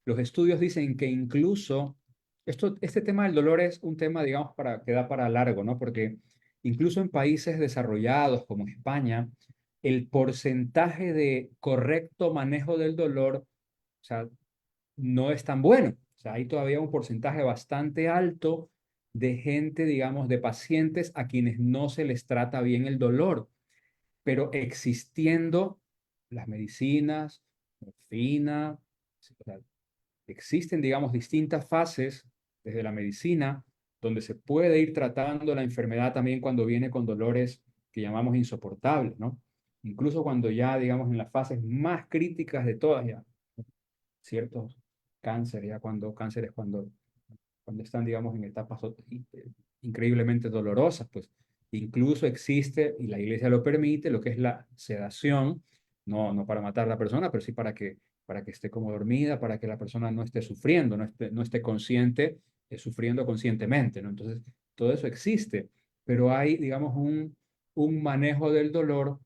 Los estudios dicen que incluso este tema del dolor es un tema, digamos, que da para largo, ¿no? Porque incluso en países desarrollados como España, el porcentaje de correcto manejo del dolor, o sea, no es tan bueno. O sea, hay todavía un porcentaje bastante alto de gente, digamos, de pacientes a quienes no se les trata bien el dolor, pero existiendo las medicinas, morfina, o sea, existen, digamos, distintas fases desde la medicina donde se puede ir tratando la enfermedad también cuando viene con dolores que llamamos insoportables, ¿no? Incluso cuando ya, digamos, en las fases más críticas de todas, ya ciertos cánceres, cánceres cuando están, digamos, en etapas increíblemente dolorosas, pues incluso existe, y la iglesia lo permite, lo que es la sedación, no para matar a la persona, pero sí para que esté como dormida, para que la persona no esté sufriendo, no esté consciente, sufriendo conscientemente, ¿no? Entonces, todo eso existe, pero hay, digamos, un manejo del dolor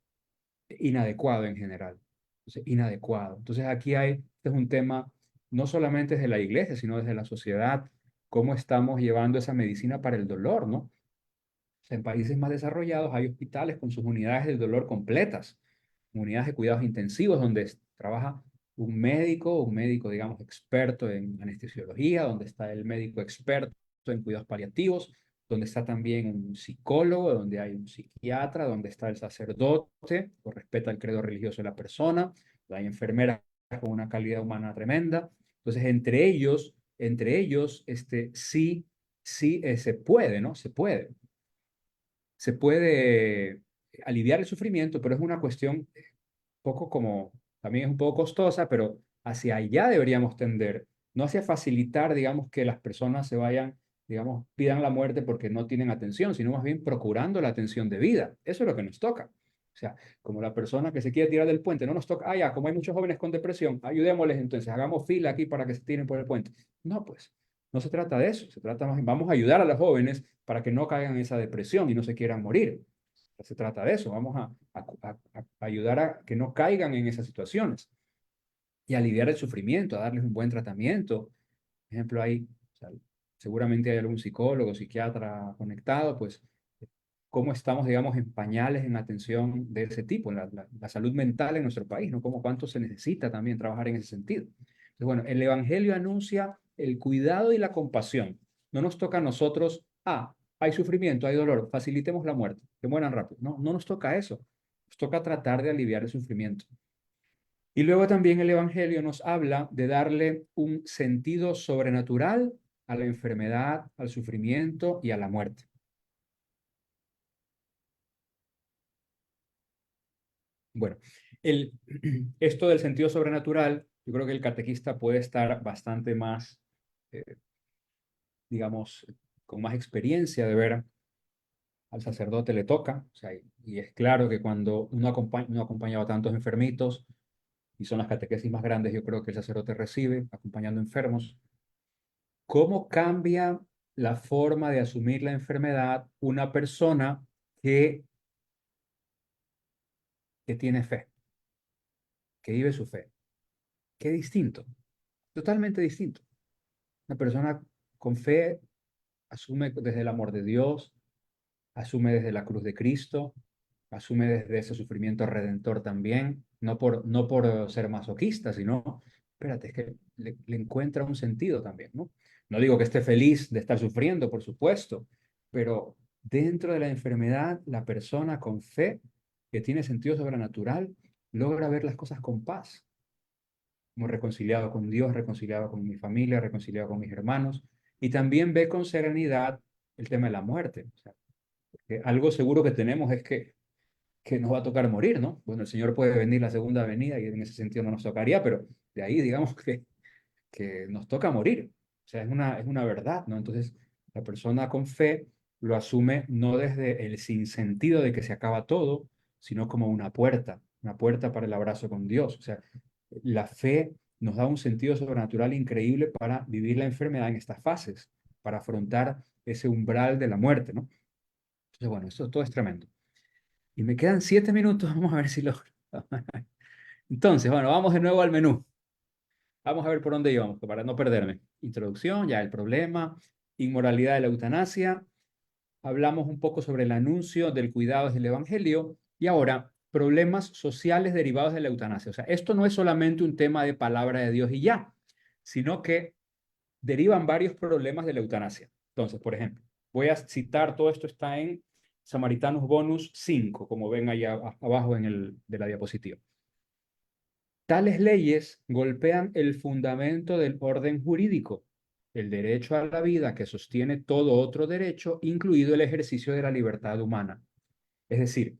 inadecuado en general. Entonces, inadecuado. Entonces, este es un tema no solamente desde la iglesia, sino desde la sociedad, cómo estamos llevando esa medicina para el dolor, ¿no? O sea, en países más desarrollados hay hospitales con sus unidades del dolor completas, unidades de cuidados intensivos donde trabaja un médico, digamos, experto en anestesiología, donde está el médico experto en cuidados paliativos, donde está también un psicólogo, donde hay un psiquiatra, donde está el sacerdote, que respeta el credo religioso de la persona, donde hay enfermeras con una calidad humana tremenda. Entonces, entre ellos, sí, se puede, ¿no? Se puede aliviar el sufrimiento, pero es una cuestión poco como, también es un poco costosa, pero hacia allá deberíamos tender, no hacia facilitar, digamos, que las personas se vayan, digamos, pidan la muerte porque no tienen atención, sino más bien procurando la atención de vida. Eso es lo que nos toca. O sea, como la persona que se quiere tirar del puente, no nos toca, como hay muchos jóvenes con depresión, ayudémosles entonces, hagamos fila aquí para que se tiren por el puente. No, pues, No se trata de eso, se trata más, vamos a ayudar a los jóvenes para que no caigan en esa depresión y no se quieran morir. No se trata de eso, vamos a ayudar a que no caigan en esas situaciones y aliviar el sufrimiento, a darles un buen tratamiento. Por ejemplo, o sea, seguramente hay algún psicólogo, psiquiatra conectado, pues cómo estamos, digamos, en pañales en atención de ese tipo, la salud mental en nuestro país, ¿no? Cómo cuánto se necesita también trabajar en ese sentido. Entonces, bueno, el Evangelio anuncia el cuidado y la compasión. No nos toca a nosotros, hay sufrimiento, hay dolor, facilitemos la muerte, que mueran rápido. No, no nos toca eso. Nos toca tratar de aliviar el sufrimiento. Y luego también el Evangelio nos habla de darle un sentido sobrenatural a la enfermedad, al sufrimiento y a la muerte. Bueno, el, esto del sentido sobrenatural, yo creo que el catequista puede estar bastante más, eh, digamos, con más experiencia de ver al sacerdote le toca, o sea, y es claro que cuando uno ha acompañado a tantos enfermitos, y son las catequesis más grandes, yo creo que el sacerdote recibe, acompañando enfermos, ¿cómo cambia la forma de asumir la enfermedad una persona que, que tiene fe, que vive su fe? Qué distinto, totalmente distinto. Una persona con fe asume desde el amor de Dios, asume desde la cruz de Cristo, asume desde ese sufrimiento redentor también, no por ser masoquista, sino, espérate, es que le encuentra un sentido también, ¿no? No digo que esté feliz de estar sufriendo, por supuesto, pero dentro de la enfermedad, la persona con fe, que tiene sentido sobrenatural, logra ver las cosas con paz, como reconciliado con Dios, reconciliado con mi familia, reconciliado con mis hermanos, y también ve con serenidad el tema de la muerte. O sea, que algo seguro que tenemos es que nos va a tocar morir, ¿no? Bueno, el Señor puede venir la segunda venida y en ese sentido no nos tocaría, pero de ahí digamos que nos toca morir. O sea, es una verdad, ¿no? Entonces, la persona con fe lo asume no desde el sinsentido de que se acaba todo, sino como una puerta para el abrazo con Dios. O sea, la fe nos da un sentido sobrenatural increíble para vivir la enfermedad en estas fases, para afrontar ese umbral de la muerte, ¿no? Entonces, bueno, esto todo es tremendo. Y me quedan 7 minutos, vamos a ver si logro. Entonces, bueno, vamos de nuevo al menú. Vamos a ver por dónde íbamos, para no perderme. Introducción, ya el problema, inmoralidad de la eutanasia. Hablamos un poco sobre el anuncio del cuidado del Evangelio. Y ahora, problemas sociales derivados de la eutanasia. O sea, esto no es solamente un tema de palabra de Dios y ya, sino que derivan varios problemas de la eutanasia. Entonces, por ejemplo, voy a citar, todo esto está en Samaritanos Bonus 5, como ven ahí abajo de la diapositiva. Tales leyes golpean el fundamento del orden jurídico, el derecho a la vida que sostiene todo otro derecho, incluido el ejercicio de la libertad humana. Es decir,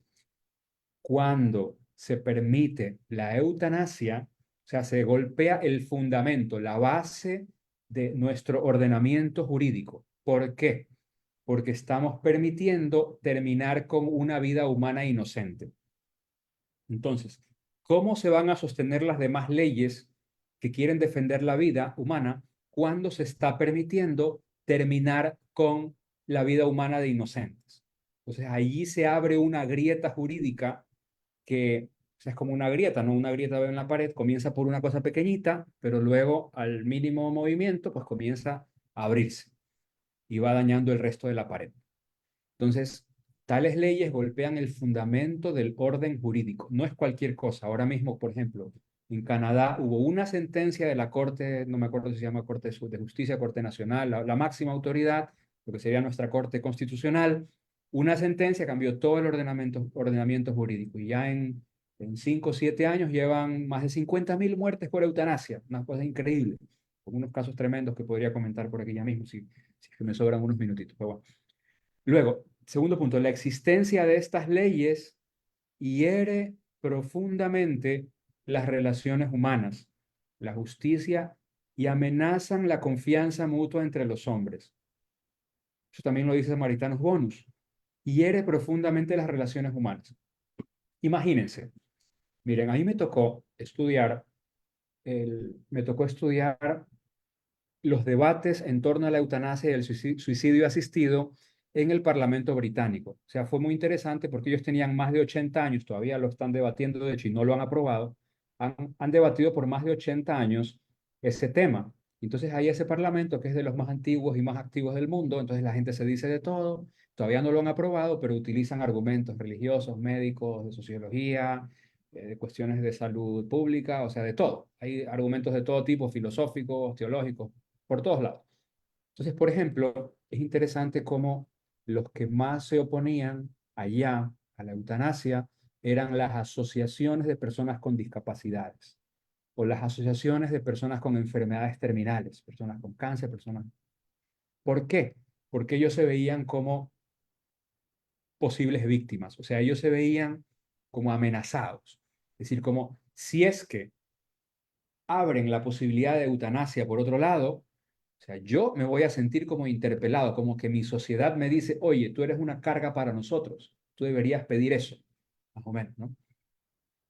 cuando se permite la eutanasia, o sea, se golpea el fundamento, la base de nuestro ordenamiento jurídico. ¿Por qué? Porque estamos permitiendo terminar con una vida humana inocente. Entonces, ¿cómo se van a sostener las demás leyes que quieren defender la vida humana cuando se está permitiendo terminar con la vida humana de inocentes? Entonces, allí se abre una grieta jurídica que, o sea, es como una grieta, ¿no? Una grieta en la pared comienza por una cosa pequeñita, pero luego al mínimo movimiento, pues comienza a abrirse y va dañando el resto de la pared. Entonces, tales leyes golpean el fundamento del orden jurídico. No es cualquier cosa. Ahora mismo, por ejemplo, en Canadá hubo una sentencia de la Corte, no me acuerdo si se llama Corte de Justicia, Corte Nacional, la máxima autoridad, lo que sería nuestra Corte Constitucional. Una sentencia cambió todo el ordenamiento jurídico y ya en 5 o 7 años llevan más de 50.000 muertes por eutanasia. Una cosa increíble, con unos casos tremendos que podría comentar por aquí ya mismo, si me sobran unos minutitos. Pero bueno. Luego, segundo punto, la existencia de estas leyes hiere profundamente las relaciones humanas, la justicia y amenazan la confianza mutua entre los hombres. Eso también lo dice Samaritanos Bonus. Hiere profundamente las relaciones humanas. Imagínense, miren, a mí me tocó estudiar los debates en torno a la eutanasia y el suicidio asistido en el Parlamento británico. O sea, fue muy interesante porque ellos tenían más de 80 años, todavía lo están debatiendo, de hecho, y no lo han aprobado. Han debatido por más de 80 años ese tema. Entonces hay ese parlamento que es de los más antiguos y más activos del mundo, entonces la gente se dice de todo, todavía no lo han aprobado, pero utilizan argumentos religiosos, médicos, de sociología, de cuestiones de salud pública, o sea, de todo. Hay argumentos de todo tipo, filosóficos, teológicos, por todos lados. Entonces, por ejemplo, es interesante cómo los que más se oponían allá a la eutanasia eran las asociaciones de personas con discapacidades o las asociaciones de personas con enfermedades terminales, personas con cáncer, personas... ¿Por qué? Porque ellos se veían como posibles víctimas, o sea, ellos se veían como amenazados. Es decir, como si es que abren la posibilidad de eutanasia por otro lado, o sea, yo me voy a sentir como interpelado, como que mi sociedad me dice, oye, tú eres una carga para nosotros, tú deberías pedir eso, más o menos, ¿no?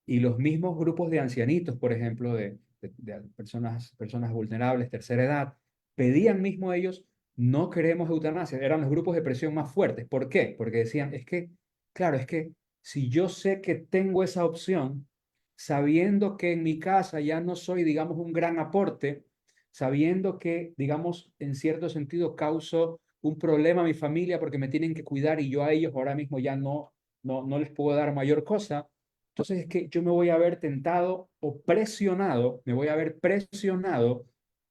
Y los mismos grupos de ancianitos, por ejemplo, de personas vulnerables, tercera edad, pedían mismo ellos, no queremos eutanasia, eran los grupos de presión más fuertes. ¿Por qué? Porque decían, es que, claro, es que si yo sé que tengo esa opción, sabiendo que en mi casa ya no soy, digamos, un gran aporte, sabiendo que, digamos, en cierto sentido causo un problema a mi familia porque me tienen que cuidar y yo a ellos ahora mismo ya no les puedo dar mayor cosa, entonces es que yo me voy a ver tentado o presionado, me voy a ver presionado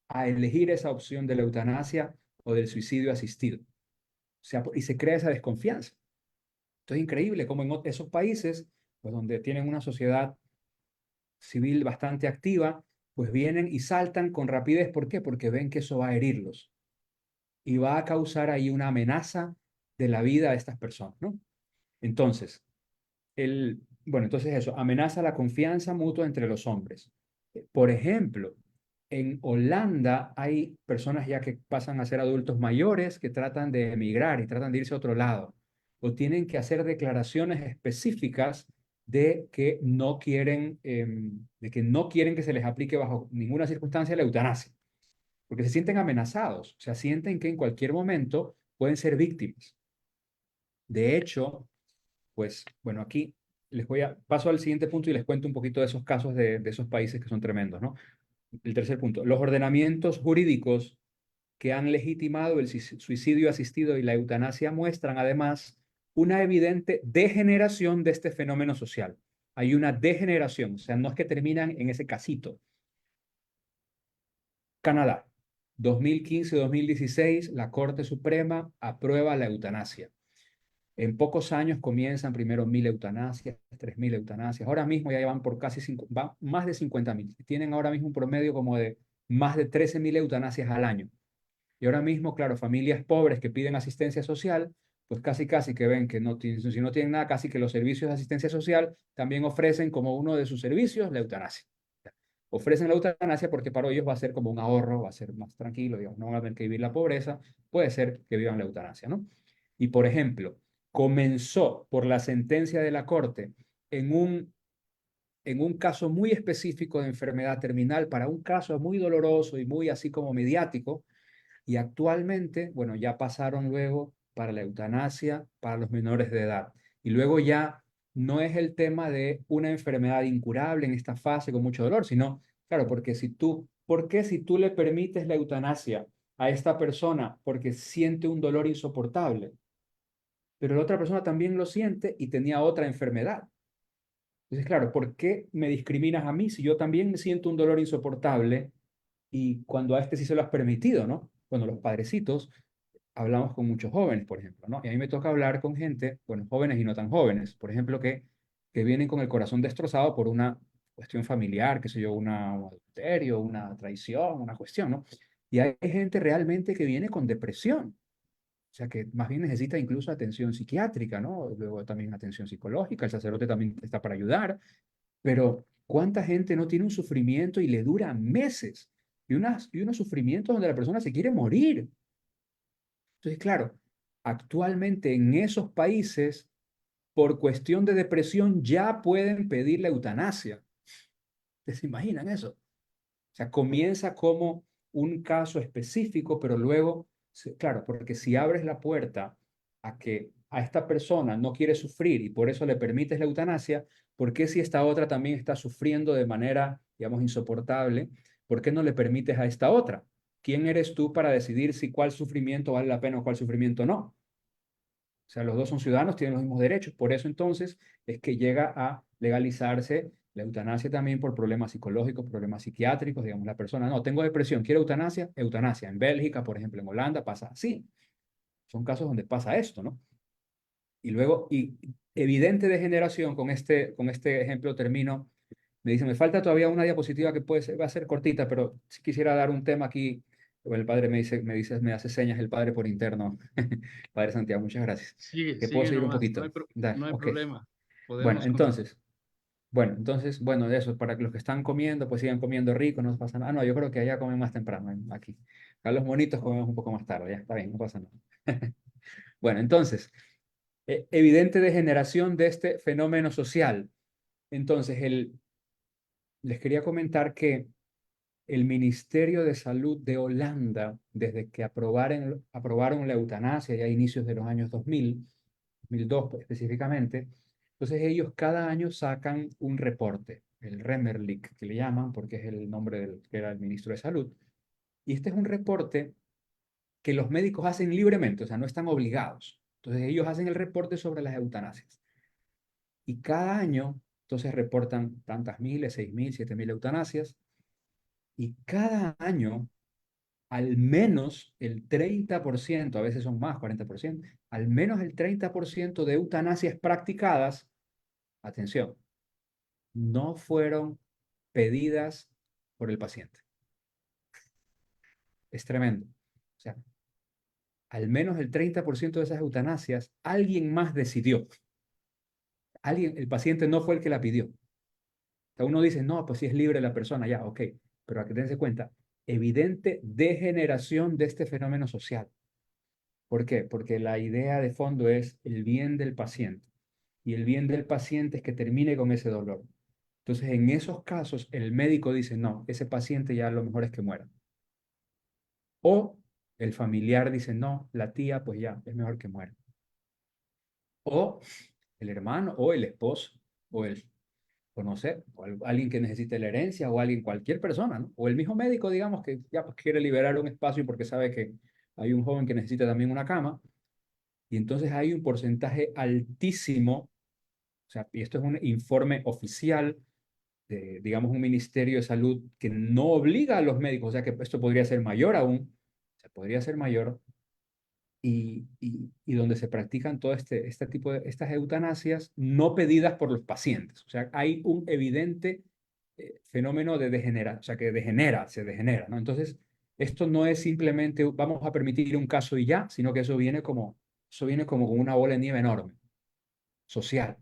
a elegir esa opción de la eutanasia o del suicidio asistido. O sea, y se crea esa desconfianza. Entonces es increíble cómo en esos países, pues donde tienen una sociedad civil bastante activa, pues vienen y saltan con rapidez. ¿Por qué? Porque ven que eso va a herirlos y va a causar ahí una amenaza de la vida de estas personas, ¿no? Entonces, bueno, entonces eso, amenaza la confianza mutua entre los hombres. Por ejemplo, en Holanda hay personas ya que pasan a ser adultos mayores que tratan de emigrar y tratan de irse a otro lado o tienen que hacer declaraciones específicas de que no quieren que se les aplique bajo ninguna circunstancia la eutanasia, porque se sienten amenazados, o sea, sienten que en cualquier momento pueden ser víctimas. De hecho, pues bueno, aquí paso al siguiente punto y les cuento un poquito de esos casos de esos países que son tremendos, ¿no? El tercer punto, los ordenamientos jurídicos que han legitimado el suicidio asistido y la eutanasia muestran además una evidente degeneración de este fenómeno social. Hay una degeneración, o sea, no es que terminan en ese casito. Canadá, 2015-2016, la Corte Suprema aprueba la eutanasia. En pocos años comienzan primero 1.000 eutanasias, 3.000 eutanasias. Ahora mismo ya van por más de 50.000. Tienen ahora mismo un promedio como de más de 13.000 eutanasias al año. Y ahora mismo, claro, familias pobres que piden asistencia social, pues casi que ven que no tienen, si no tienen nada, casi que los servicios de asistencia social también ofrecen como uno de sus servicios la eutanasia. Ofrecen la eutanasia porque para ellos va a ser como un ahorro, va a ser más tranquilo, digamos, no van a tener que vivir la pobreza, puede ser que vivan la eutanasia, ¿no? Y por ejemplo, comenzó por la sentencia de la Corte en un caso muy específico de enfermedad terminal, para un caso muy doloroso y muy así como mediático, y actualmente, bueno, ya pasaron luego para la eutanasia para los menores de edad. Y luego ya no es el tema de una enfermedad incurable en esta fase con mucho dolor, sino, claro, ¿por qué si tú le permites la eutanasia a esta persona porque siente un dolor insoportable, pero la otra persona también lo siente y tenía otra enfermedad? Entonces, claro, ¿por qué me discriminas a mí si yo también siento un dolor insoportable y cuando a este sí se lo has permitido, ¿no? Bueno, los padrecitos, hablamos con muchos jóvenes, por ejemplo, ¿no? Y a mí me toca hablar con gente, bueno, jóvenes y no tan jóvenes, por ejemplo, que vienen con el corazón destrozado por una cuestión familiar, qué sé yo, un adulterio, una traición, una cuestión, ¿no? Y hay gente realmente que viene con depresión, o sea, que más bien necesita incluso atención psiquiátrica, ¿no? Luego también atención psicológica, el sacerdote también está para ayudar, pero ¿cuánta gente no tiene un sufrimiento y le dura meses? Y unos sufrimientos donde la persona se quiere morir. Entonces, claro, actualmente en esos países, por cuestión de depresión, ya pueden pedir la eutanasia. ¿Ustedes se imaginan eso? O sea, comienza como un caso específico, pero luego, claro, porque si abres la puerta a que a esta persona no quiere sufrir y por eso le permites la eutanasia, ¿por qué si esta otra también está sufriendo de manera, digamos, insoportable? ¿Por qué no le permites a esta otra? ¿Quién eres tú para decidir si cuál sufrimiento vale la pena o cuál sufrimiento no? O sea, los dos son ciudadanos, tienen los mismos derechos. Por eso entonces es que llega a legalizarse la eutanasia también por problemas psicológicos, problemas psiquiátricos. Digamos, la persona, no, tengo depresión, quiero eutanasia, eutanasia. En Bélgica, por ejemplo, en Holanda pasa así. Son casos donde pasa esto, ¿no? Y luego, y evidente degeneración, con este ejemplo termino. Me dice, me falta todavía una diapositiva que puede ser, va a ser cortita, pero si quisiera dar un tema aquí. El padre me hace señas el padre por interno. Padre Santiago, muchas gracias. Sigue, Que puedo sigue seguir un nomás, poquito. no Dale, hay ok. problema. Bueno, Podemos continuar. entonces, bueno, de eso, para que los que están comiendo, pues sigan comiendo rico, no pasa nada. Ah, no, yo creo que allá comen más temprano, aquí. Acá los monitos comemos un poco más tarde, ya está bien, no pasa nada. Bueno, entonces, evidente degeneración de este fenómeno social. Entonces, les quería comentar que el Ministerio de Salud de Holanda, desde que aprobaron la eutanasia ya a inicios de los años 2000, 2002 pues, específicamente, entonces ellos cada año sacan un reporte, el Remmerlich, que le llaman, porque es el nombre del que era el ministro de Salud. Y este es un reporte que los médicos hacen libremente, o sea, no están obligados. Entonces ellos hacen el reporte sobre las eutanasias. Y cada año, entonces reportan tantas miles, 6.000, 7.000 eutanasias. Y cada año al menos el 30%, a veces son más, 40%, al menos el 30% de eutanasias practicadas, atención, no fueron pedidas por el paciente. Es tremendo. O sea, al menos el 30% de esas eutanasias, alguien más decidió. El paciente no fue el que la pidió. O sea, uno dice, no, pues si es libre la persona, ya, ok. Pero a que dense cuenta, evidente degeneración de este fenómeno social. ¿Por qué? Porque la idea de fondo es el bien del paciente. Y el bien del paciente es que termine con ese dolor. Entonces, en esos casos, el médico dice, no, ese paciente ya lo mejor es que muera. O el familiar dice, no, la tía, pues ya, es mejor que muera. O el hermano, o el esposo, o o no sé, alguien que necesite la herencia, o alguien, cualquier persona, ¿no? O el mismo médico, digamos, que ya pues, quiere liberar un espacio porque sabe que hay un joven que necesita también una cama. Y entonces hay un porcentaje altísimo, o sea, y esto es un informe oficial de, digamos, un Ministerio de Salud que no obliga a los médicos, o sea, que esto podría ser mayor aún, o sea, podría ser mayor, y donde se practican todo este tipo de, estas eutanasias no pedidas por los pacientes. O sea, hay un evidente fenómeno de degeneración, o sea, que se degenera, ¿no? Entonces, esto no es simplemente vamos a permitir un caso y ya, sino que eso viene como con una bola de nieve enorme, social,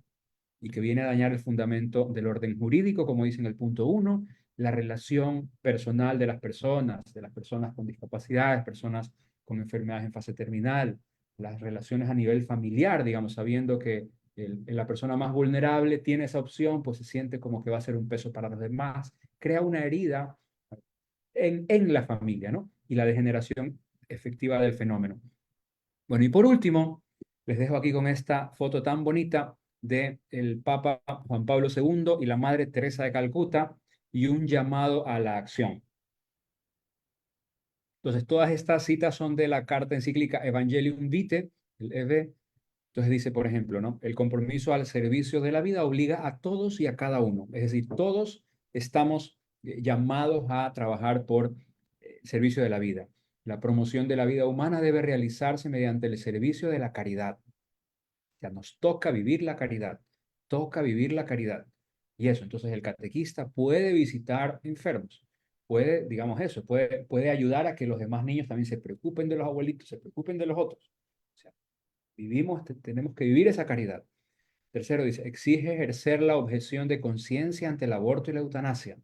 y que viene a dañar el fundamento del orden jurídico, como dice en el punto uno, la relación personal de las personas con discapacidades, personas con enfermedades en fase terminal, las relaciones a nivel familiar, digamos, sabiendo que la persona más vulnerable tiene esa opción, pues se siente como que va a ser un peso para los demás, crea una herida en la familia, ¿no? Y la degeneración efectiva del fenómeno. Bueno, y por último, les dejo aquí con esta foto tan bonita de el Papa Juan Pablo II y la Madre Teresa de Calcuta y un llamado a la acción. Entonces, todas estas citas son de la carta encíclica Evangelium Vitae, el EV. Entonces dice, por ejemplo, ¿no? El compromiso al servicio de la vida obliga a todos y a cada uno. Es decir, todos estamos llamados a trabajar por servicio de la vida. La promoción de la vida humana debe realizarse mediante el servicio de la caridad. Ya nos toca vivir la caridad, toca vivir la caridad. Y eso, entonces el catequista puede visitar enfermos, puede, digamos eso, puede ayudar a que los demás niños también se preocupen de los abuelitos, se preocupen de los otros. O sea, tenemos que vivir esa caridad. Tercero dice, exige ejercer la objeción de conciencia ante el aborto y la eutanasia.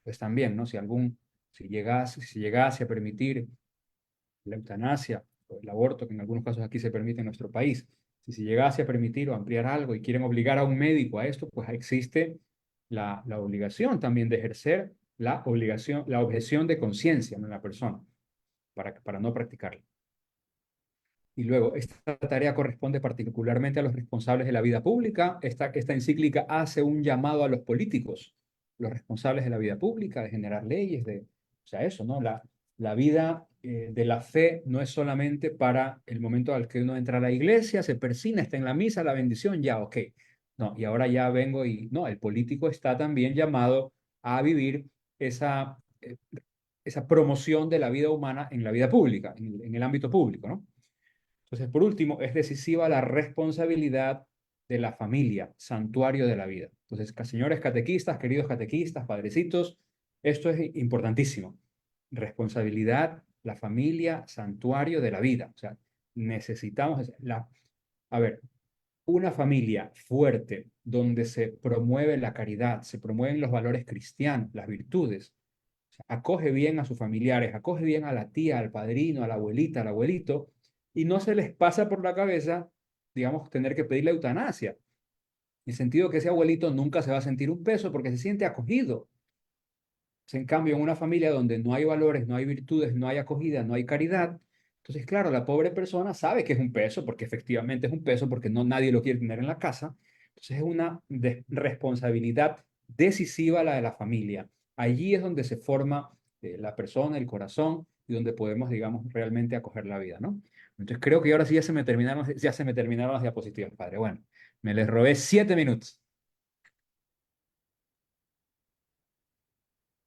Pues también, ¿no? Si llegase a permitir la eutanasia o el aborto, que en algunos casos aquí se permite en nuestro país, si se llegase a permitir o ampliar algo y quieren obligar a un médico a esto, pues existe la obligación también de ejercer la obligación, la objeción de conciencia en la persona para no practicarla. Y luego, esta tarea corresponde particularmente a los responsables de la vida pública. Esta encíclica hace un llamado a los políticos, los responsables de la vida pública, de generar leyes, o sea, eso, ¿no? La vida de la fe no es solamente para el momento al que uno entra a la iglesia, se persina, está en la misa, la bendición, ya, ok. No, y ahora ya vengo y, no, el político está también llamado a vivir esa promoción de la vida humana en la vida pública, en el ámbito público, ¿no? Entonces, por último, es decisiva la responsabilidad de la familia, santuario de la vida. Entonces, señores catequistas, queridos catequistas, padrecitos, esto es importantísimo. Responsabilidad, la familia, santuario de la vida. O sea, necesitamos a ver, una familia fuerte donde se promueve la caridad, se promueven los valores cristianos, las virtudes, acoge bien a sus familiares, acoge bien a la tía, al padrino, a la abuelita, al abuelito, y no se les pasa por la cabeza, digamos, tener que pedirle eutanasia. En el sentido que ese abuelito nunca se va a sentir un peso porque se siente acogido. En cambio, en una familia donde no hay valores, no hay virtudes, no hay acogida, no hay caridad, entonces, claro, la pobre persona sabe que es un peso, porque efectivamente es un peso, porque no nadie lo quiere tener en la casa. Entonces, es una responsabilidad decisiva la de la familia. Allí es donde se forma la persona, el corazón, y donde podemos, digamos, realmente acoger la vida, ¿no? Entonces, creo que ahora sí ya se me terminaron las diapositivas, padre. Bueno, me les robé 7 minutos.